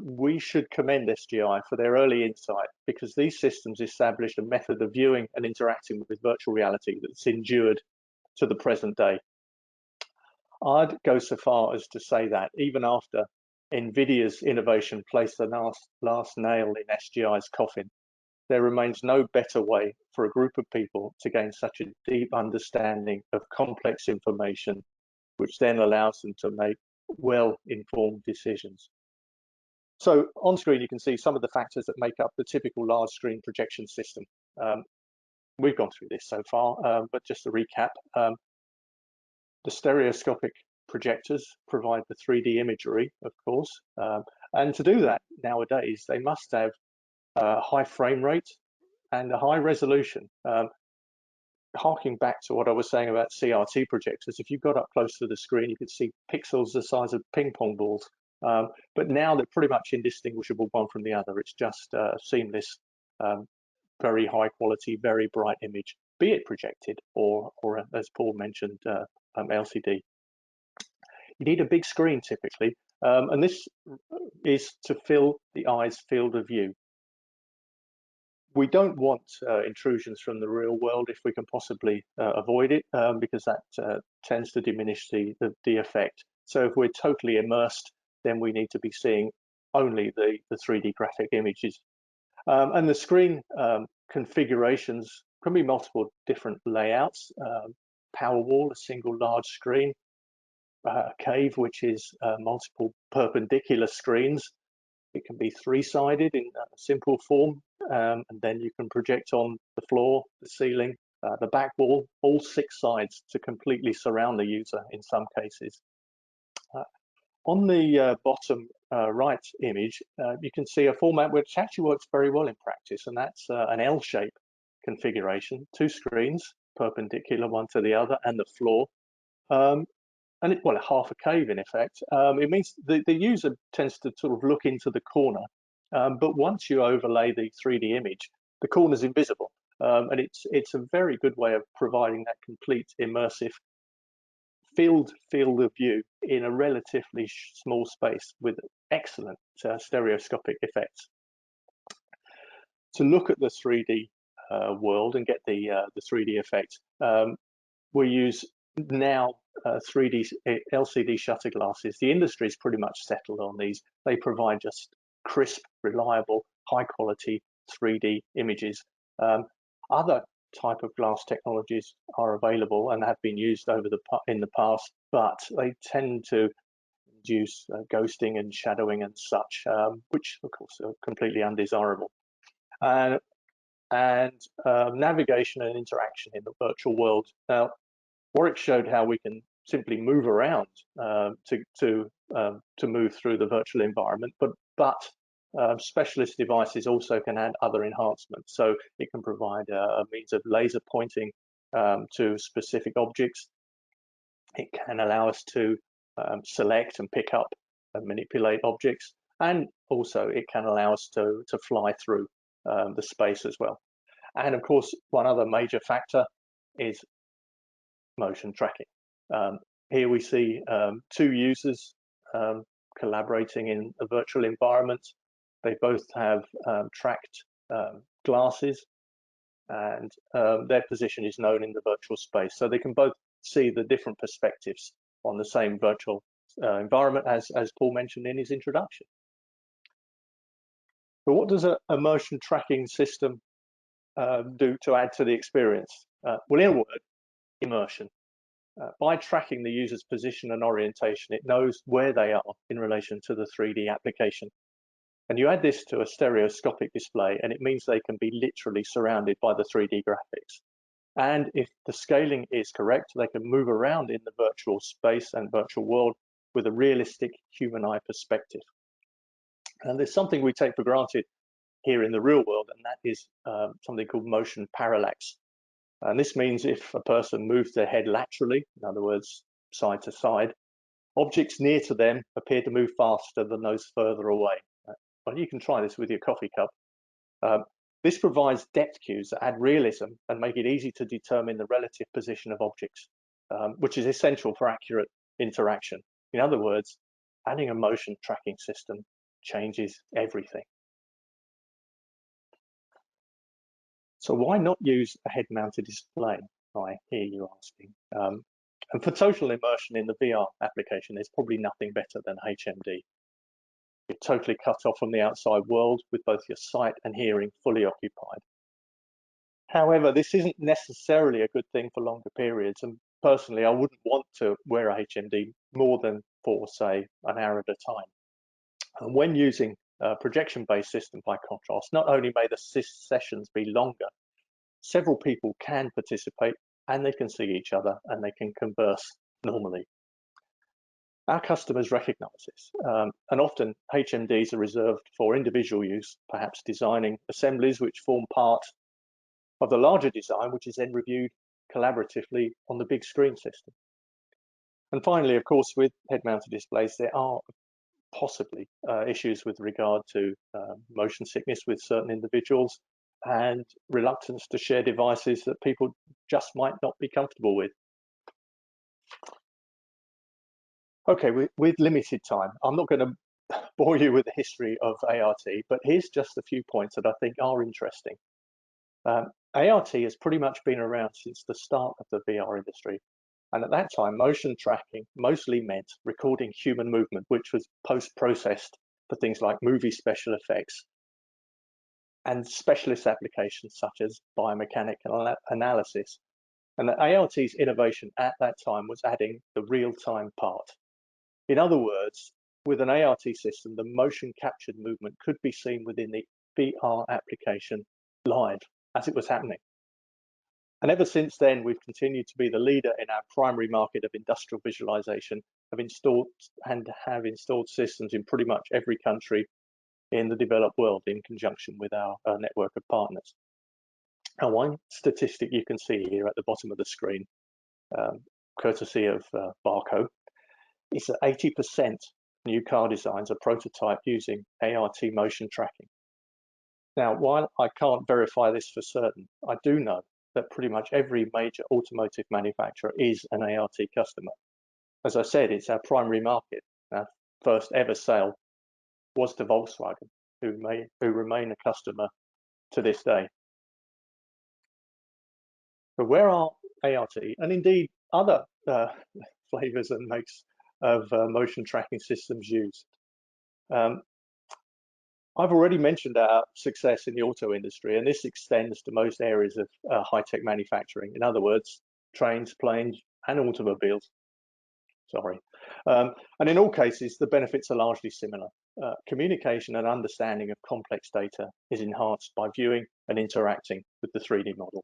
we should commend SGI for their early insight, because these systems established a method of viewing and interacting with virtual reality that's endured to the present day. I'd go so far as to say that even after NVIDIA's innovation placed the last nail in SGI's coffin, there remains no better way for a group of people to gain such a deep understanding of complex information, which then allows them to make well-informed decisions. So on screen, you can see some of the factors that make up the typical large screen projection system. We've gone through this so far, but just to recap, the stereoscopic projectors provide the 3D imagery, of course, and to do that nowadays, they must have a high frame rate and a high resolution. Harking back to what I was saying about CRT projectors, if you got up close to the screen, you could see pixels the size of ping pong balls. But now they're pretty much indistinguishable one from the other. It's just seamless, very high quality, very bright image, be it projected or as Paul mentioned, LCD. You need a big screen typically, and this is to fill the eye's field of view. We don't want intrusions from the real world if we can possibly avoid it, because that tends to diminish the effect. So if we're totally immersed, then we need to be seeing only the 3D graphic images. And the screen configurations can be multiple different layouts. Power wall, a single large screen. A cave, which is multiple perpendicular screens. It can be three-sided in a simple form, and then you can project on the floor, the ceiling, the back wall, all 6 sides to completely surround the user in some cases. On the bottom right image, you can see a format which actually works very well in practice, and that's an L-shape configuration, 2 screens, perpendicular one to the other, and the floor. And well, half a cave in effect. It means the user tends to sort of look into the corner, but once you overlay the 3D image, the corner's invisible, and it's a very good way of providing that complete immersive field of view in a relatively small space with excellent stereoscopic effects. To look at the 3D world and get the 3D effect, we use now 3D LCD shutter glasses. The industry is pretty much settled on these. They provide just crisp, reliable, high quality 3D images. Other type of glass technologies are available and have been used in the past, but they tend to induce ghosting and shadowing and such, which of course are completely undesirable. And navigation and interaction in the virtual world. Now, Warwick showed how we can simply move around to move through the virtual environment, but specialist devices also can add other enhancements. So it can provide a means of laser pointing to specific objects. It can allow us to select and pick up and manipulate objects, and also it can allow us to fly through the space as well. And of course, one other major factor is motion tracking. Here we see 2 users collaborating in a virtual environment. They both have tracked glasses, and their position is known in the virtual space. So they can both see the different perspectives on the same virtual environment, as Paul mentioned in his introduction. But what does a motion tracking system do to add to the experience? Well, in a word, immersion. By tracking the user's position and orientation, it knows where they are in relation to the 3D application. And you add this to a stereoscopic display, and it means they can be literally surrounded by the 3D graphics. And if the scaling is correct, they can move around in the virtual space and virtual world with a realistic human eye perspective. And there's something we take for granted here in the real world, and that is something called motion parallax. And this means if a person moves their head laterally, in other words, side to side, objects near to them appear to move faster than those further away. Well, you can try this with your coffee cup. This provides depth cues that add realism and make it easy to determine the relative position of objects. which is essential for accurate interaction. In other words, adding a motion tracking system changes everything. So why not use a head-mounted display? I hear you asking. And for total immersion in the VR application, there's probably nothing better than HMD. You're totally cut off from the outside world with both your sight and hearing fully occupied. However, this isn't necessarily a good thing for longer periods, and personally, I wouldn't want to wear a HMD more than for, say, an hour at a time. And when using a projection-based system, by contrast, not only may the sessions be longer, several people can participate and they can see each other and they can converse normally. Our customers recognize this, and often HMDs are reserved for individual use, perhaps designing assemblies which form part of the larger design, which is then reviewed collaboratively on the big screen system. And finally, of course, with head-mounted displays, there are possibly issues with regard to motion sickness with certain individuals and reluctance to share devices that people just might not be comfortable with. Okay, with limited time, I'm not going to bore you with the history of ART, but here's just a few points that I think are interesting. ART has pretty much been around since the start of the VR industry. And at that time, motion tracking mostly meant recording human movement, which was post-processed for things like movie special effects and specialist applications such as biomechanical analysis. And the ART's innovation at that time was adding the real-time part. In other words, with an ART system, the motion captured movement could be seen within the VR application live as it was happening. And ever since then, we've continued to be the leader in our primary market of industrial visualization, have installed systems in pretty much every country in the developed world in conjunction with our network of partners. Now, one statistic you can see here at the bottom of the screen, courtesy of Barco, is that 80% new car designs are prototyped using ART motion tracking. Now, while I can't verify this for certain, I do know that pretty much every major automotive manufacturer is an ART customer. As I said, it's our primary market. Our first ever sale was to Volkswagen, who remain a customer to this day. But where are ART and indeed other flavors and makes of motion tracking systems used? I've already mentioned our success in the auto industry, and this extends to most areas of high-tech manufacturing. In other words, trains, planes, and automobiles. Sorry. And in all cases, the benefits are largely similar. Communication and understanding of complex data is enhanced by viewing and interacting with the 3D model.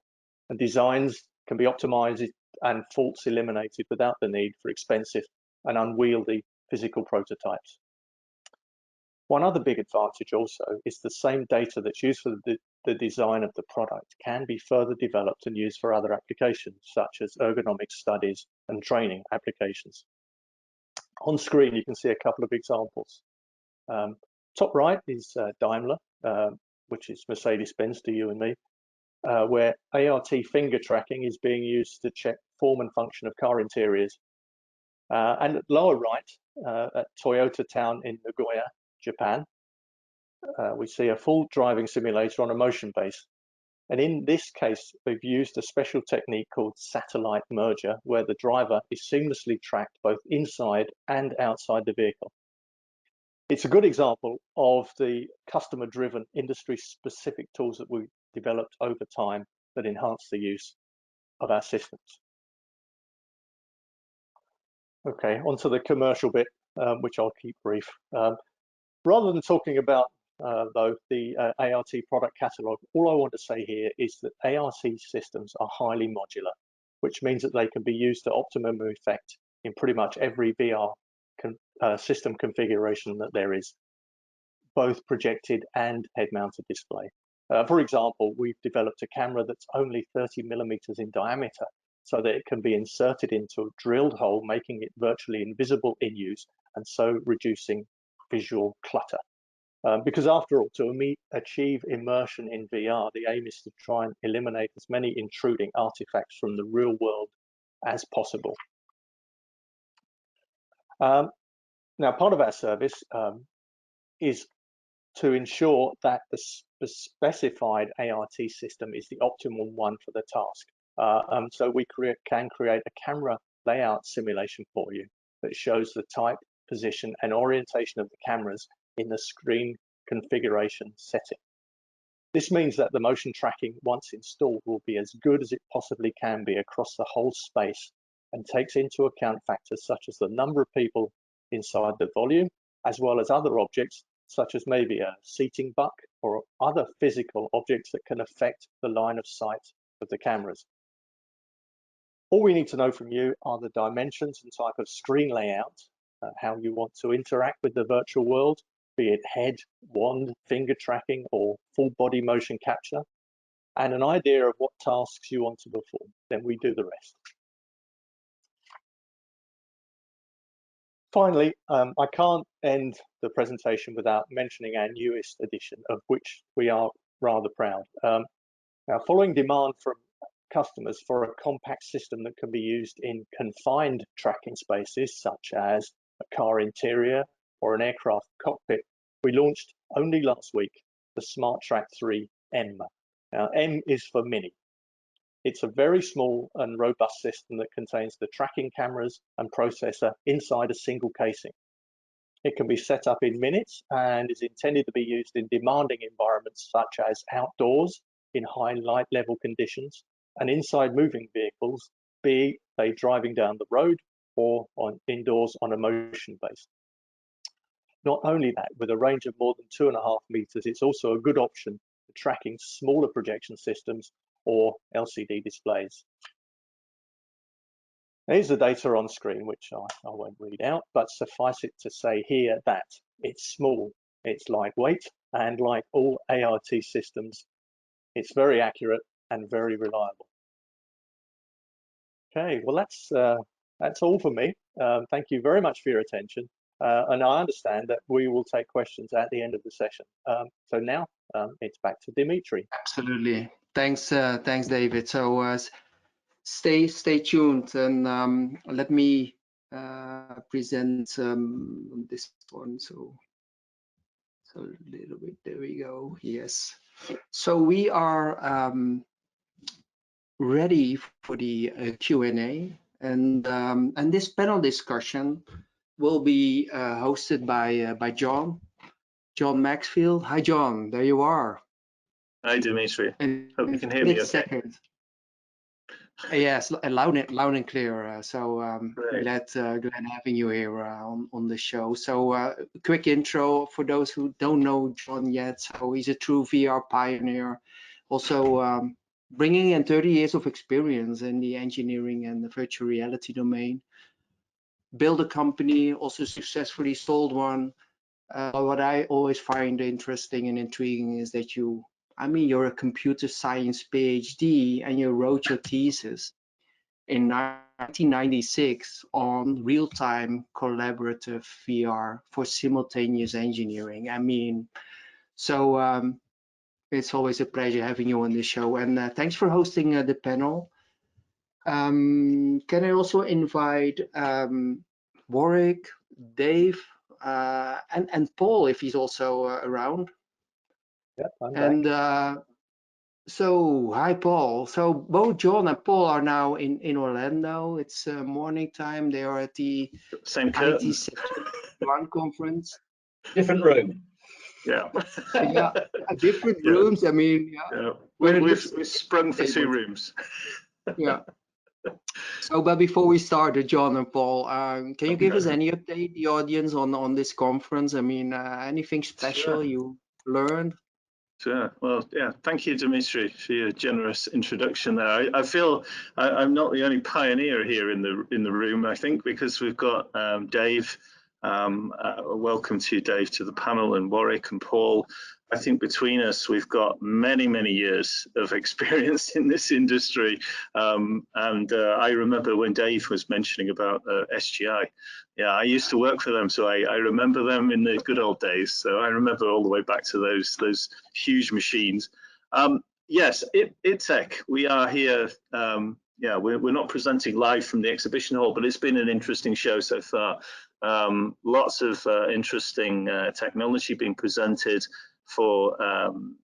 And designs can be optimized and faults eliminated without the need for expensive and unwieldy physical prototypes. One other big advantage also is the same data that's used for the design of the product can be further developed and used for other applications, such as ergonomic studies and training applications. On screen, you can see a couple of examples. Top right is Daimler, which is Mercedes-Benz to you and me, where ART finger tracking is being used to check form and function of car interiors. And at lower right, at Toyota Town in Nagoya, Japan, we see a full driving simulator on a motion base. And in this case, we've used a special technique called satellite merger, where the driver is seamlessly tracked both inside and outside the vehicle. It's a good example of the customer-driven, industry-specific tools that we've developed over time that enhance the use of our systems. Okay, onto the commercial bit, which I'll keep brief. Rather than talking about though the ART product catalog, all I want to say here is that ART systems are highly modular, which means that they can be used to optimum effect in pretty much every VR system configuration that there is, both projected and head-mounted display. For example, we've developed a camera that's only 30 millimeters in diameter, so that it can be inserted into a drilled hole, making it virtually invisible in use, and so reducing visual clutter. Because after all, to achieve immersion in VR, the aim is to try and eliminate as many intruding artifacts from the real world as possible. Now, part of our service is to ensure that the specified ART system is the optimal one for the task. So we can create a camera layout simulation for you that shows the type, position, and orientation of the cameras in the screen configuration setting. This means that the motion tracking, once installed, will be as good as it possibly can be across the whole space and takes into account factors such as the number of people inside the volume, as well as other objects such as maybe a seating buck or other physical objects that can affect the line of sight of the cameras. All we need to know from you are the dimensions and type of screen layout, how you want to interact with the virtual world, be it head, wand, finger tracking, or full body motion capture, and an idea of what tasks you want to perform. Then we do the rest. Finally, I can't end the presentation without mentioning our newest edition, of which we are rather proud. Now, following demand from customers for a compact system that can be used in confined tracking spaces, such as a car interior or an aircraft cockpit, we launched only last week the SmartTrack 3 M. Now, M is for mini. It's a very small and robust system that contains the tracking cameras and processor inside a single casing. It can be set up in minutes and is intended to be used in demanding environments such as outdoors in high light level conditions and inside moving vehicles, be they driving down the road or indoors on a motion base. Not only that, with a range of more than 2.5 meters, it's also a good option for tracking smaller projection systems or LCD displays. Here's the data on screen, which I won't read out, but suffice it to say here that it's small, it's lightweight, and like all ART systems, it's very accurate and very reliable. Okay, well, that's all for me. Thank you very much for your attention. And I understand that we will take questions at the end of the session. So now it's back to Dimitri. Absolutely. Thanks, David. So stay tuned, and let me present this one. So a little bit. There we go. Yes. So we are ready for the Q&A, and this panel discussion will be hosted by John Maxfield. Hi, John. There you are. Hi, Dimitri. And hope you can hear me okay. Seconds. Yes, loud and clear. So glad having you here on the show. So quick intro for those who don't know John yet. So he's a true VR pioneer, also bringing in 30 years of experience in the engineering and the virtual reality domain. Built a company, also successfully sold one. What I always find interesting and intriguing is that you're a computer science PhD and you wrote your thesis in 1996 on real-time collaborative VR for simultaneous engineering. I mean, so it's always a pleasure having you on the show, and thanks for hosting the panel. Can I also invite Warwick, Dave, and Paul if he's also around? Yep, I'm and back. So hi Paul. So both John and Paul are now in Orlando. It's morning time. They are at the same curtain. One conference. Different room. Yeah. Yeah, different rooms. I mean, yeah. We've sprung for 2 rooms. Yeah. So, but before we start, John and Paul, can you give us any update, the audience, on this conference? I mean, anything special you learned? Sure. Well, yeah, thank you, Dimitri, for your generous introduction there. I feel I'm not the only pioneer here in the room, I think, because we've got Dave. Welcome to you, Dave, to the panel, and Warwick and Paul. I think between us, we've got many years of experience in this industry. And I remember when Dave was mentioning about SGI. Yeah, I used to work for them, so I remember them in the good old days. So I remember all the way back to those huge machines. Yes, ITTech, we are here yeah, we're not presenting live from the exhibition hall, but it's been an interesting show so far. Lots of interesting technology being presented for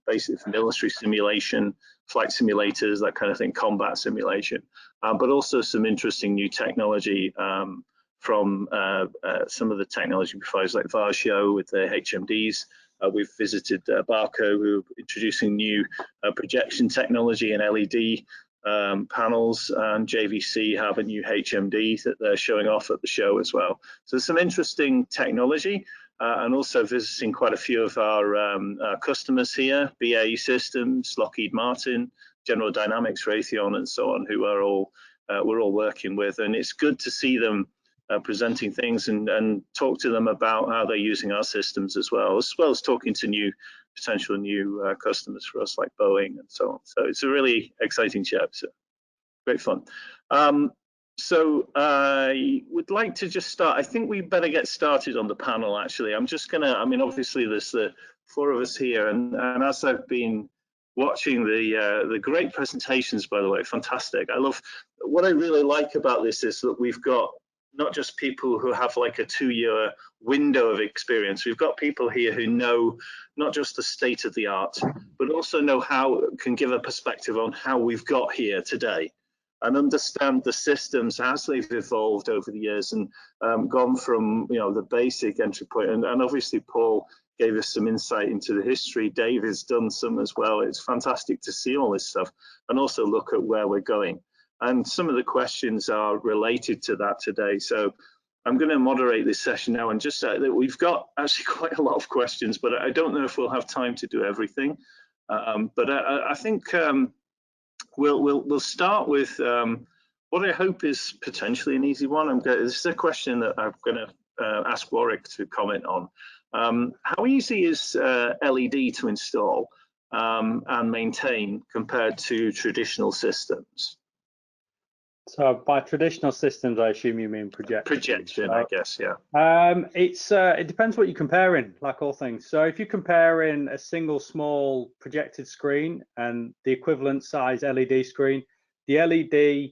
basically for military simulation, flight simulators, that kind of thing, combat simulation, but also some interesting new technology from some of the technology providers like Varjo with the HMDs. We've visited Barco, who are introducing new projection technology and LED panels, and JVC have a new HMD that they're showing off at the show as well. So some interesting technology, and also visiting quite a few of our customers here, BAE Systems, Lockheed Martin, General Dynamics, Raytheon, and so on, who are all we're all working with, and it's good to see them presenting things and talk to them about how they're using our systems as well as talking to potential new customers for us like Boeing and so on. So it's a really exciting show, so great fun. So I would like to just start. I think we better get started on the panel, actually. I'm just gonna, I mean, obviously there's the four of us here, and as I've been watching the great presentations, by the way, fantastic. What I really like about this is that we've got not just people who have like a 2-year window of experience. We've got people here who know not just the state of the art, but also know can give a perspective on how we've got here today and understand the systems as they've evolved over the years and gone from, you know, the basic entry point. And obviously Paul gave us some insight into the history. Dave has done some as well. It's fantastic to see all this stuff and also look at where we're going. And some of the questions are related to that today. So I'm going to moderate this session now and just say that we've got actually quite a lot of questions, but I don't know if we'll have time to do everything. But I think we'll start with what I hope is potentially an easy one. This is a question that I'm going to ask Warwick to comment on. How easy is LED to install and maintain compared to traditional systems? So by traditional systems, I assume you mean projection. Projection, right? I guess, yeah. It depends what you're comparing, like all things. So if you're comparing a single small projected screen and the equivalent size LED screen, the LED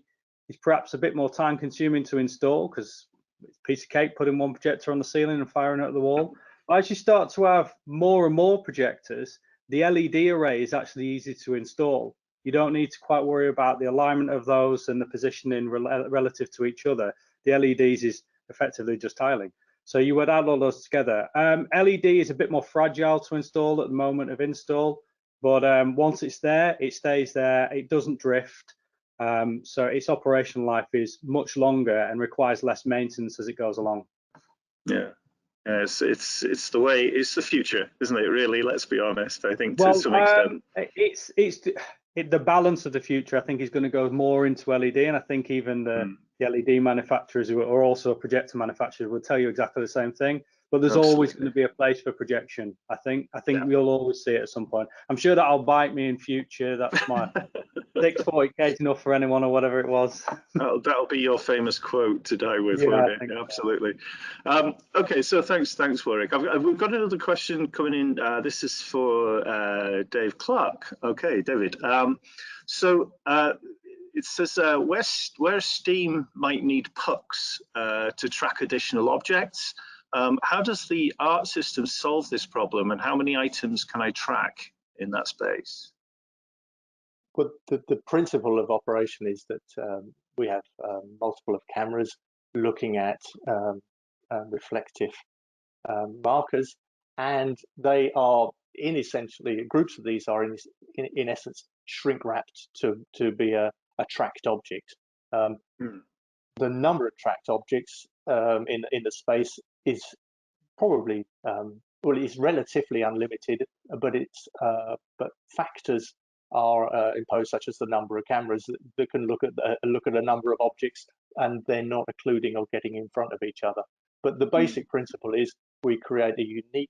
is perhaps a bit more time consuming to install because it's a piece of cake putting one projector on the ceiling and firing it at the wall. But as you start to have more and more projectors, the LED array is actually easy to install. You don't need to quite worry about the alignment of those and the positioning relative to each other. The LEDs is effectively just tiling. So you would add all those together. LED is a bit more fragile to install at the moment of install, but once it's there, it stays there. It doesn't drift. So its operational life is much longer and requires less maintenance as it goes along. Yeah. It's the way, it's the future, isn't it? Really, let's be honest. I think to some extent, the balance of the future. I think is going to go more into LED, and I think even the LED manufacturers who are also projector manufacturers will tell you exactly the same thing. But there's always going to be a place for projection. I think we'll always see it at some point. I'm sure that'll bite me in future. That's my 640K enough for anyone or whatever it was. That'll be your famous quote to die with, yeah, won't it? Absolutely. Okay, so thanks Warwick. We've got another question coming in. This is for Dave Clark. Okay, David. It says where STEAM might need pucks to track additional objects. How does the art system solve this problem, and how many items can I track in that space? Well, the principle of operation is that we have multiple of cameras looking at reflective markers, and they are essentially groups of these are in essence shrink wrapped to be a tracked object. The number of tracked objects in the space is probably it's relatively unlimited, but factors are imposed, such as the number of cameras that can look at a number of objects, and they're not occluding or getting in front of each other. But the basic principle is we create a unique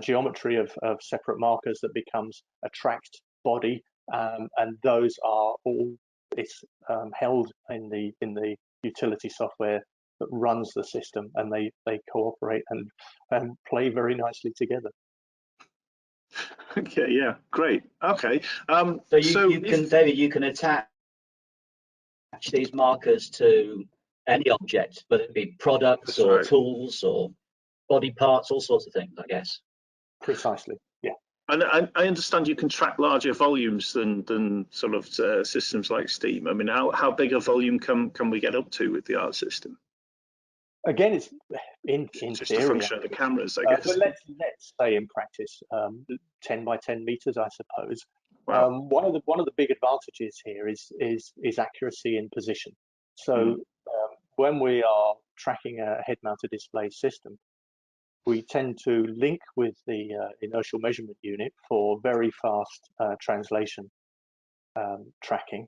geometry of separate markers that becomes a tracked body, and those are all held in the utility software that runs the system, and they cooperate and play very nicely together. Okay, yeah, great. Okay. So you can, David, you can attach attach these markers to any object, whether it be products That's or right. tools or body parts, all sorts of things, I guess. Precisely, yeah. And I understand you can track larger volumes than sort of systems like Steam. I mean, how big a volume can we get up to with the ART system? Again, it's in Just theory, a function of the cameras, I guess. but let's say in practice, 10 by 10 meters, I suppose. Wow. One of the big advantages here is accuracy in position. So when we are tracking a head-mounted display system, we tend to link with the inertial measurement unit for very fast translation tracking.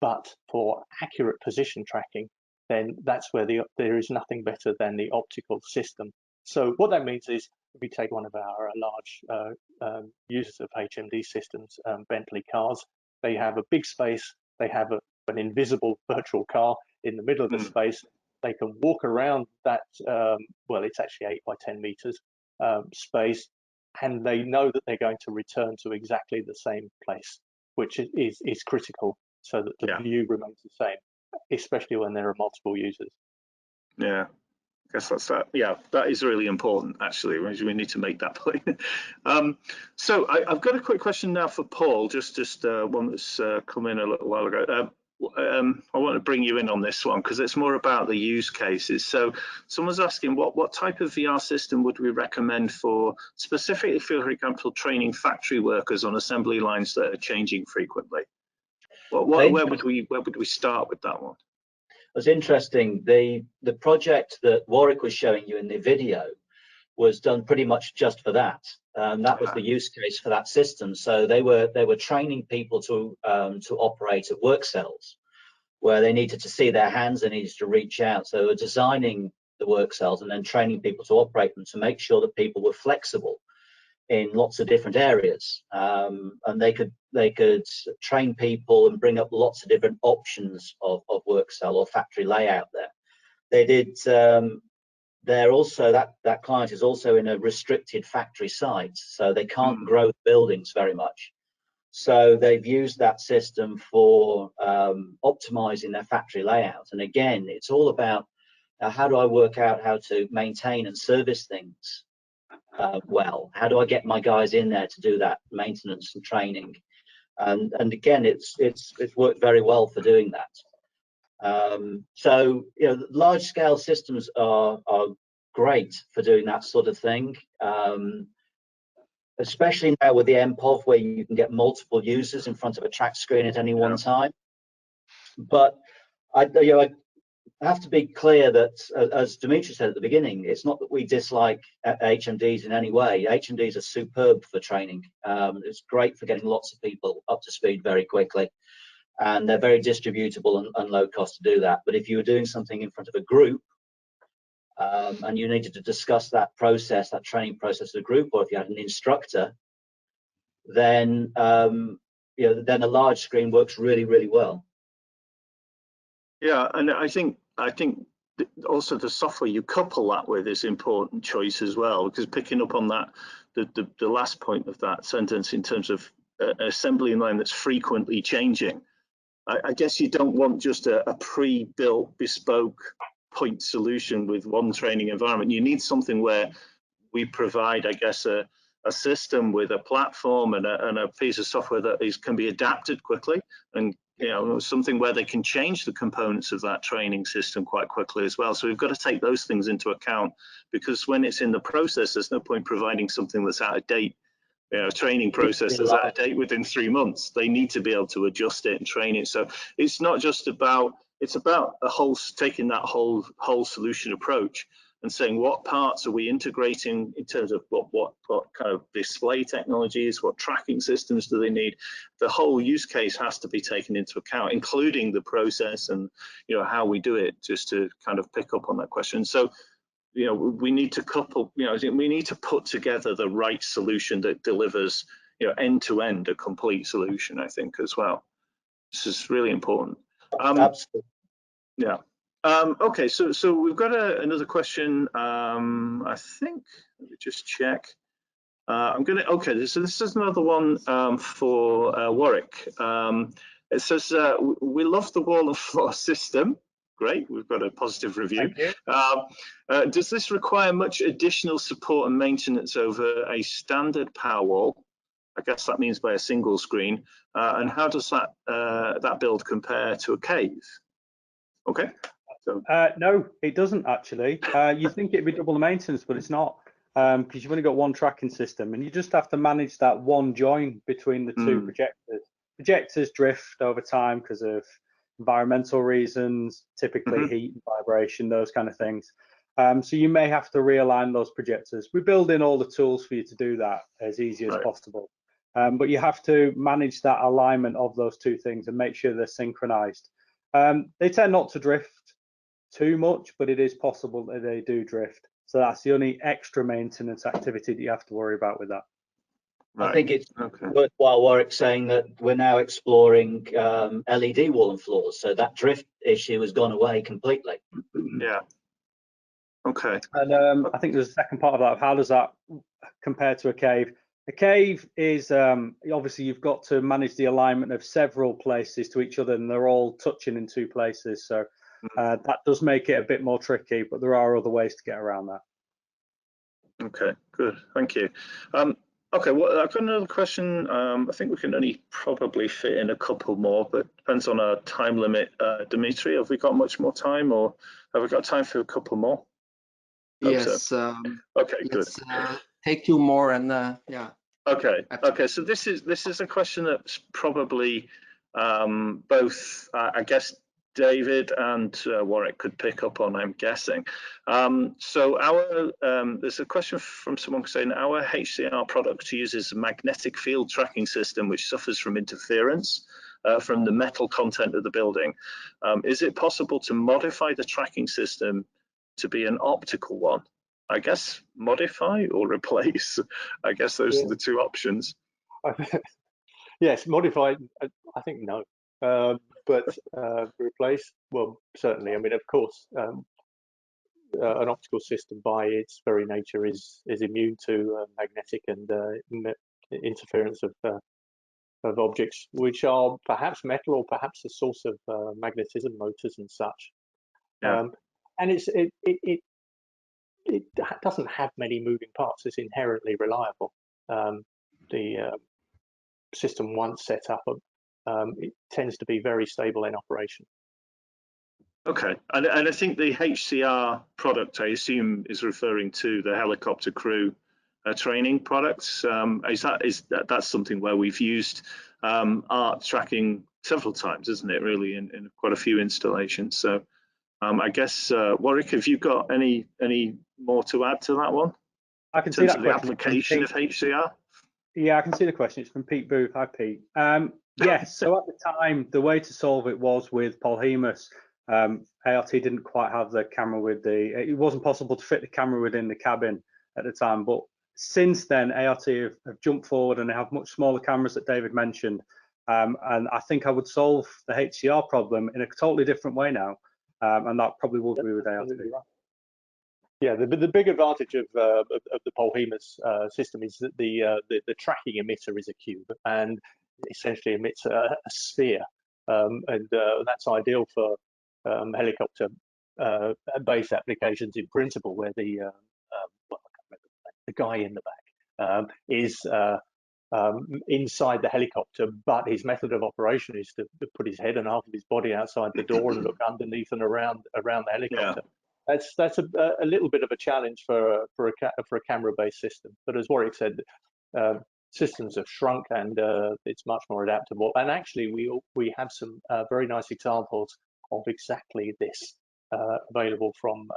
But for accurate position tracking, then that's where there is nothing better than the optical system. So what that means is, if we take one of our large users of HMD systems, Bentley cars, they have a big space, they have an invisible virtual car in the middle of the space. They can walk around that, well, it's actually 8 by 10 meters space, and they know that they're going to return to exactly the same place, which is critical, so that the view remains the same, especially when there are multiple users. Yeah, I guess that's that. Yeah, that is really important, actually. We need to make that point. So I've got a quick question now for Paul, just one that's come in a little while ago. I want to bring you in on this one because it's more about the use cases. So someone's asking what type of VR system would we recommend for specifically, for example, training factory workers on assembly lines that are changing frequently? Where would we start with that one? It's interesting. The project that Warwick was showing you in the video was done pretty much just for that. That was the use case for that system. So they were training people to operate at work cells where they needed to see their hands, they needed to reach out. So they were designing the work cells and then training people to operate them to make sure that people were flexible in lots of different areas, and they could train people and bring up lots of different options of work cell or factory layout there. They did. They're also that client is also in a restricted factory site, so they can't grow buildings very much. So they've used that system for optimizing their factory layout. And again, it's all about how do I work out how to maintain and service things well? How do I get my guys in there to do that maintenance and training? And again, it's worked very well for doing that. So large scale systems are great for doing that sort of thing, especially now with the MPOV, where you can get multiple users in front of a track screen at any one time. But I have to be clear that, as Dimitri said at the beginning, it's not that we dislike HMDs in any way. HMDs are superb for training. It's great for getting lots of people up to speed very quickly, and they're very distributable and low cost to do that. But if you were doing something in front of a group and you needed to discuss that process, that training process as a group, or if you had an instructor, then then a large screen works really, really well. Yeah, and I think also the software you couple that with is an important choice as well, because picking up on that, the last point of that sentence in terms of assembly line that's frequently changing, I guess you don't want just a pre-built bespoke point solution with one training environment. You need something where we provide, I guess, a system with a platform and a piece of software that can be adapted quickly, and something where they can change the components of that training system quite quickly as well. So we've got to take those things into account, because when it's in the process, there's no point providing something that's out of date. Training process that's out of date within 3 months. They need to be able to adjust it and train it. So it's not just about, it's about taking that whole solution approach and saying what parts are we integrating in terms of what kind of display technologies, what tracking systems do they need. The whole use case has to be taken into account, including the process and how we do it, just to kind of pick up on that question. So we need to couple, we need to put together the right solution that delivers end to end a complete solution, I think, as well. This is really important. Absolutely. Yeah. Okay, so we've got another question. I think, let me just check. Okay, so this is another one for Warwick. It says, we love the wall and floor system. Great, we've got a positive review. Does this require much additional support and maintenance over a standard power wall? I guess that means by a single screen. And how does that build compare to a cave? Okay. So. No, it doesn't actually. You think it'd be double the maintenance, but it's not, because you've only got one tracking system, and you just have to manage that one join between the two projectors. Projectors drift over time because of environmental reasons, typically heat and vibration, those kind of things. So you may have to realign those projectors. We build in all the tools for you to do that as easy as possible. But you have to manage that alignment of those two things and make sure they're synchronized. They tend not to drift too much, but it is possible that they do drift. So that's the only extra maintenance activity that you have to worry about with that. I think it's worthwhile, Warwick, saying that we're now exploring LED wall and floors, so that drift issue has gone away completely. Yeah. Okay. And I think there's a second part of that. How does that compare to a cave? A cave is obviously you've got to manage the alignment of several places to each other, and they're all touching in two places. So that does make it a bit more tricky, but there are other ways to get around that. Okay, good. Thank you. Okay, well, I've got another question. I think we can only probably fit in a couple more, but depends on our time limit. Dimitri, have we got much more time, or have we got time for a couple more? Yes. So. Okay, let's, good. Take two more, and yeah. Okay. Okay. So this is a question that's probably both, I guess, David and Warwick could pick up on, I'm guessing. So there's a question from someone saying our HCR product uses a magnetic field tracking system which suffers from interference from the metal content of the building. Is it possible to modify the tracking system to be an optical one? I guess modify or replace. I guess those are the two options. Yes, modify. I think no. But replace, well, certainly. I mean, of course, an optical system by its very nature is immune to magnetic and interference of objects which are perhaps metal or perhaps a source of magnetism, motors and such. And it doesn't have many moving parts. It's inherently reliable. The system once set up, it tends to be very stable in operation. Okay, and I think the HCR product, I assume, is referring to the helicopter crew training products. That's something where we've used ART tracking several times, isn't it? Really, in quite a few installations. So I guess Warwick, have you got any more to add to that one? I can see that the application of HCR. Yeah, I can see the question. It's from Pete Booth. Hi, Pete. Yes, so at the time, the way to solve it was with Polhemus. ART didn't quite have the camera with it wasn't possible to fit the camera within the cabin at the time. But since then, ART have jumped forward and they have much smaller cameras that David mentioned. And I think I would solve the HCR problem in a totally different way now. And that probably will be with ART. Yeah, the big advantage of the Polhemus system is that the tracking emitter is a cube and essentially emits a sphere, and that's ideal for helicopter based applications in principle, where the guy in the back is inside the helicopter, but his method of operation is to put his head and half of his body outside the door and look underneath and around the helicopter. Yeah. That's a little bit of a challenge for a camera-based system, but as Warwick said, systems have shrunk and it's much more adaptable. And actually, we have some very nice examples of exactly this available from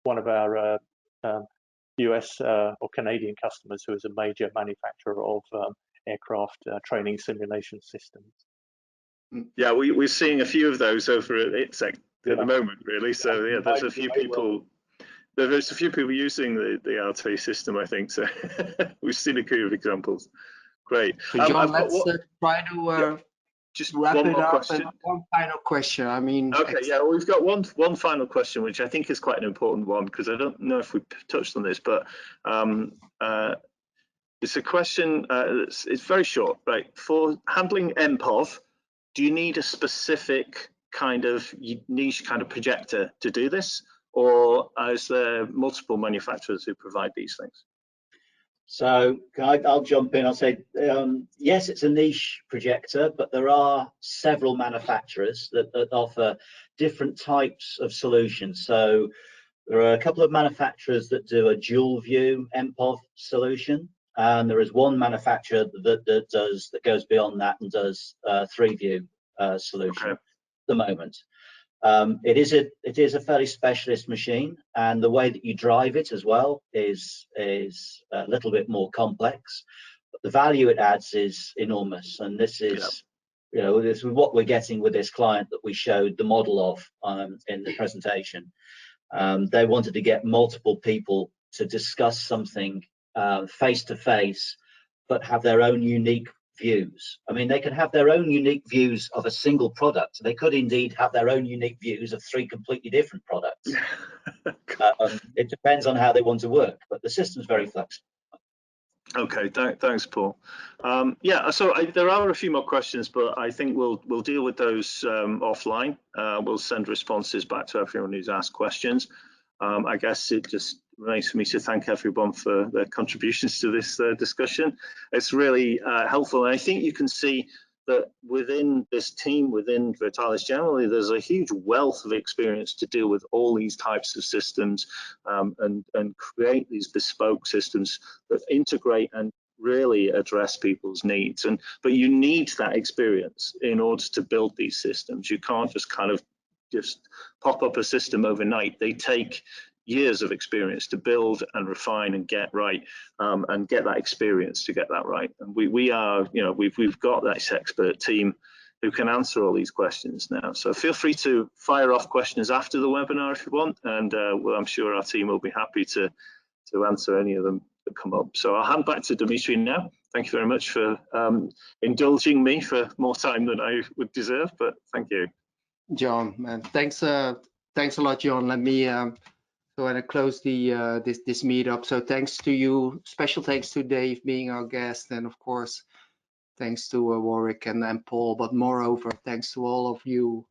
one of our US or Canadian customers, who is a major manufacturer of aircraft training simulation systems. Yeah, we're seeing a few of those over at ITSEC at the moment, really. So yeah, there's a few people. There's a few people using the RT system, I think. So we've seen a few of examples. Great. So John, let's try to just wrap one it more up. question. And one final question. I mean, okay, yeah, well, we've got one final question, which I think is quite an important one, because I don't know if we touched on this, but it's a question. It's very short, right? For handling MPOV, do you need a specific kind of niche kind of projector to do this, or is there multiple manufacturers who provide these things? So I'll jump in. I'll say, yes, it's a niche projector, but there are several manufacturers that offer different types of solutions. So there are a couple of manufacturers that do a dual view MPOV solution, and there is one manufacturer that goes beyond that and does a 3-view solution at the moment. It is a fairly specialist machine, and the way that you drive it as well is a little bit more complex. But the value it adds is enormous, and this is, you know, this is what we're getting with this client that we showed the model of in the presentation. They wanted to get multiple people to discuss something face to face, but have their own unique views. I mean, they can have their own unique views of a single product. They could indeed have their own unique views of 3 completely different products. It depends on how they want to work, but the system's very flexible. Okay, thanks, Paul. Yeah, so there are a few more questions, but I think we'll deal with those offline. We'll send responses back to everyone who's asked questions. I guess it just remains for me to thank everyone for their contributions to this discussion. It's really helpful, and I think you can see that within this team, within Vitalis generally, there's a huge wealth of experience to deal with all these types of systems and create these bespoke systems that integrate and really address people's needs. But you need that experience in order to build these systems. You can't just kind of just pop up a system overnight. They take years of experience to build and refine and get right, and get that experience to get that right. And we are, you know, we've got this expert team who can answer all these questions now. So feel free to fire off questions after the webinar if you want, and well, I'm sure our team will be happy to answer any of them that come up. So I'll hand back to Dimitri now. Thank you very much for indulging me for more time than I would deserve, but thank you. John, man, thanks a lot, John. Let me go ahead and close the this meetup. So thanks to you, special thanks to Dave being our guest, and of course thanks to Warwick and Paul, but moreover thanks to all of you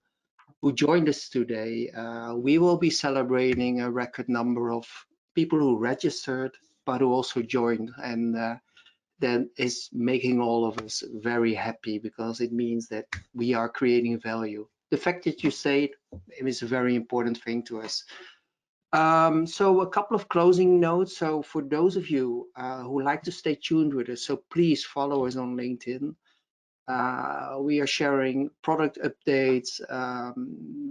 who joined us today. We will be celebrating a record number of people who registered but who also joined, and that is making all of us very happy, because it means that we are creating value. The fact that you say it is a very important thing to us. So a couple of closing notes. So for those of you who like to stay tuned with us, so please follow us on LinkedIn. We are sharing product updates,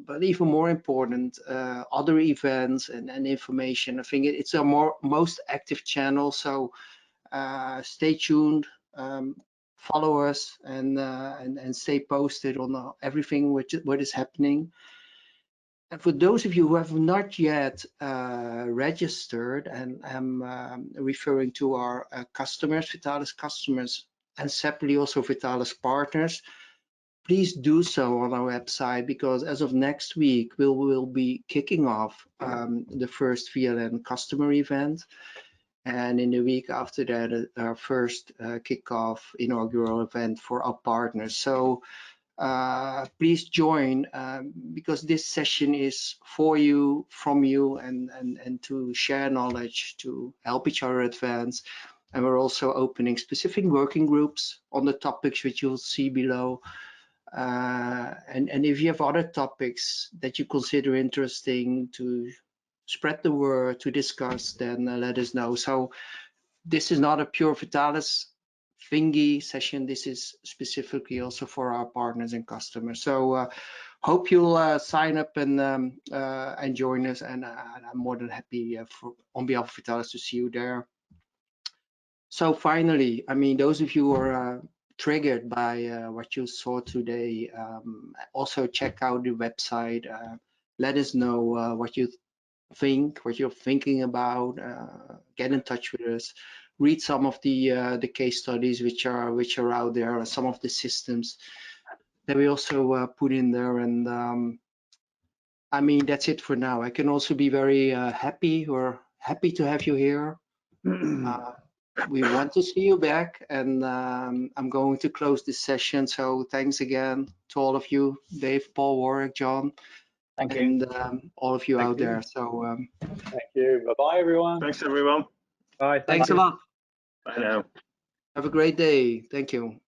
but even more important, other events and information. I think it's our most active channel. So stay tuned, follow us, and stay posted on everything what is happening. And for those of you who have not yet registered, and I'm referring to our customers, Vitalis customers, and separately also Vitalis partners, please do so on our website, because as of next week, we will be kicking off the first VLN customer event. And in the week after that, our first kickoff inaugural event for our partners. So please join, because this session is for you, from you, and to share knowledge, to help each other advance. And we're also opening specific working groups on the topics which you'll see below. And if you have other topics that you consider interesting to spread the word, to discuss, then let us know. So this is not a pure Vitalis thingy session. This is specifically also for our partners and customers. So hope you'll sign up and join us, and I'm more than happy on behalf of Vitalis to see you there. So finally, I mean, those of you who are triggered by what you saw today, also check out the website. Let us know what you think, what you're thinking about. Get in touch with us. Read some of the case studies which are out there, some of the systems that we also put in there. And I mean, that's it for now. I can also be very happy. We're happy to have you here. we want to see you back, and I'm going to close this session. So thanks again to all of you, Dave, Paul, Warwick, John, Thank you. and all of you Thank out you. there. So Thank you. Bye-bye, everyone. Thanks, everyone. Bye. thanks a lot. Bye now. Have a great day. Thank you.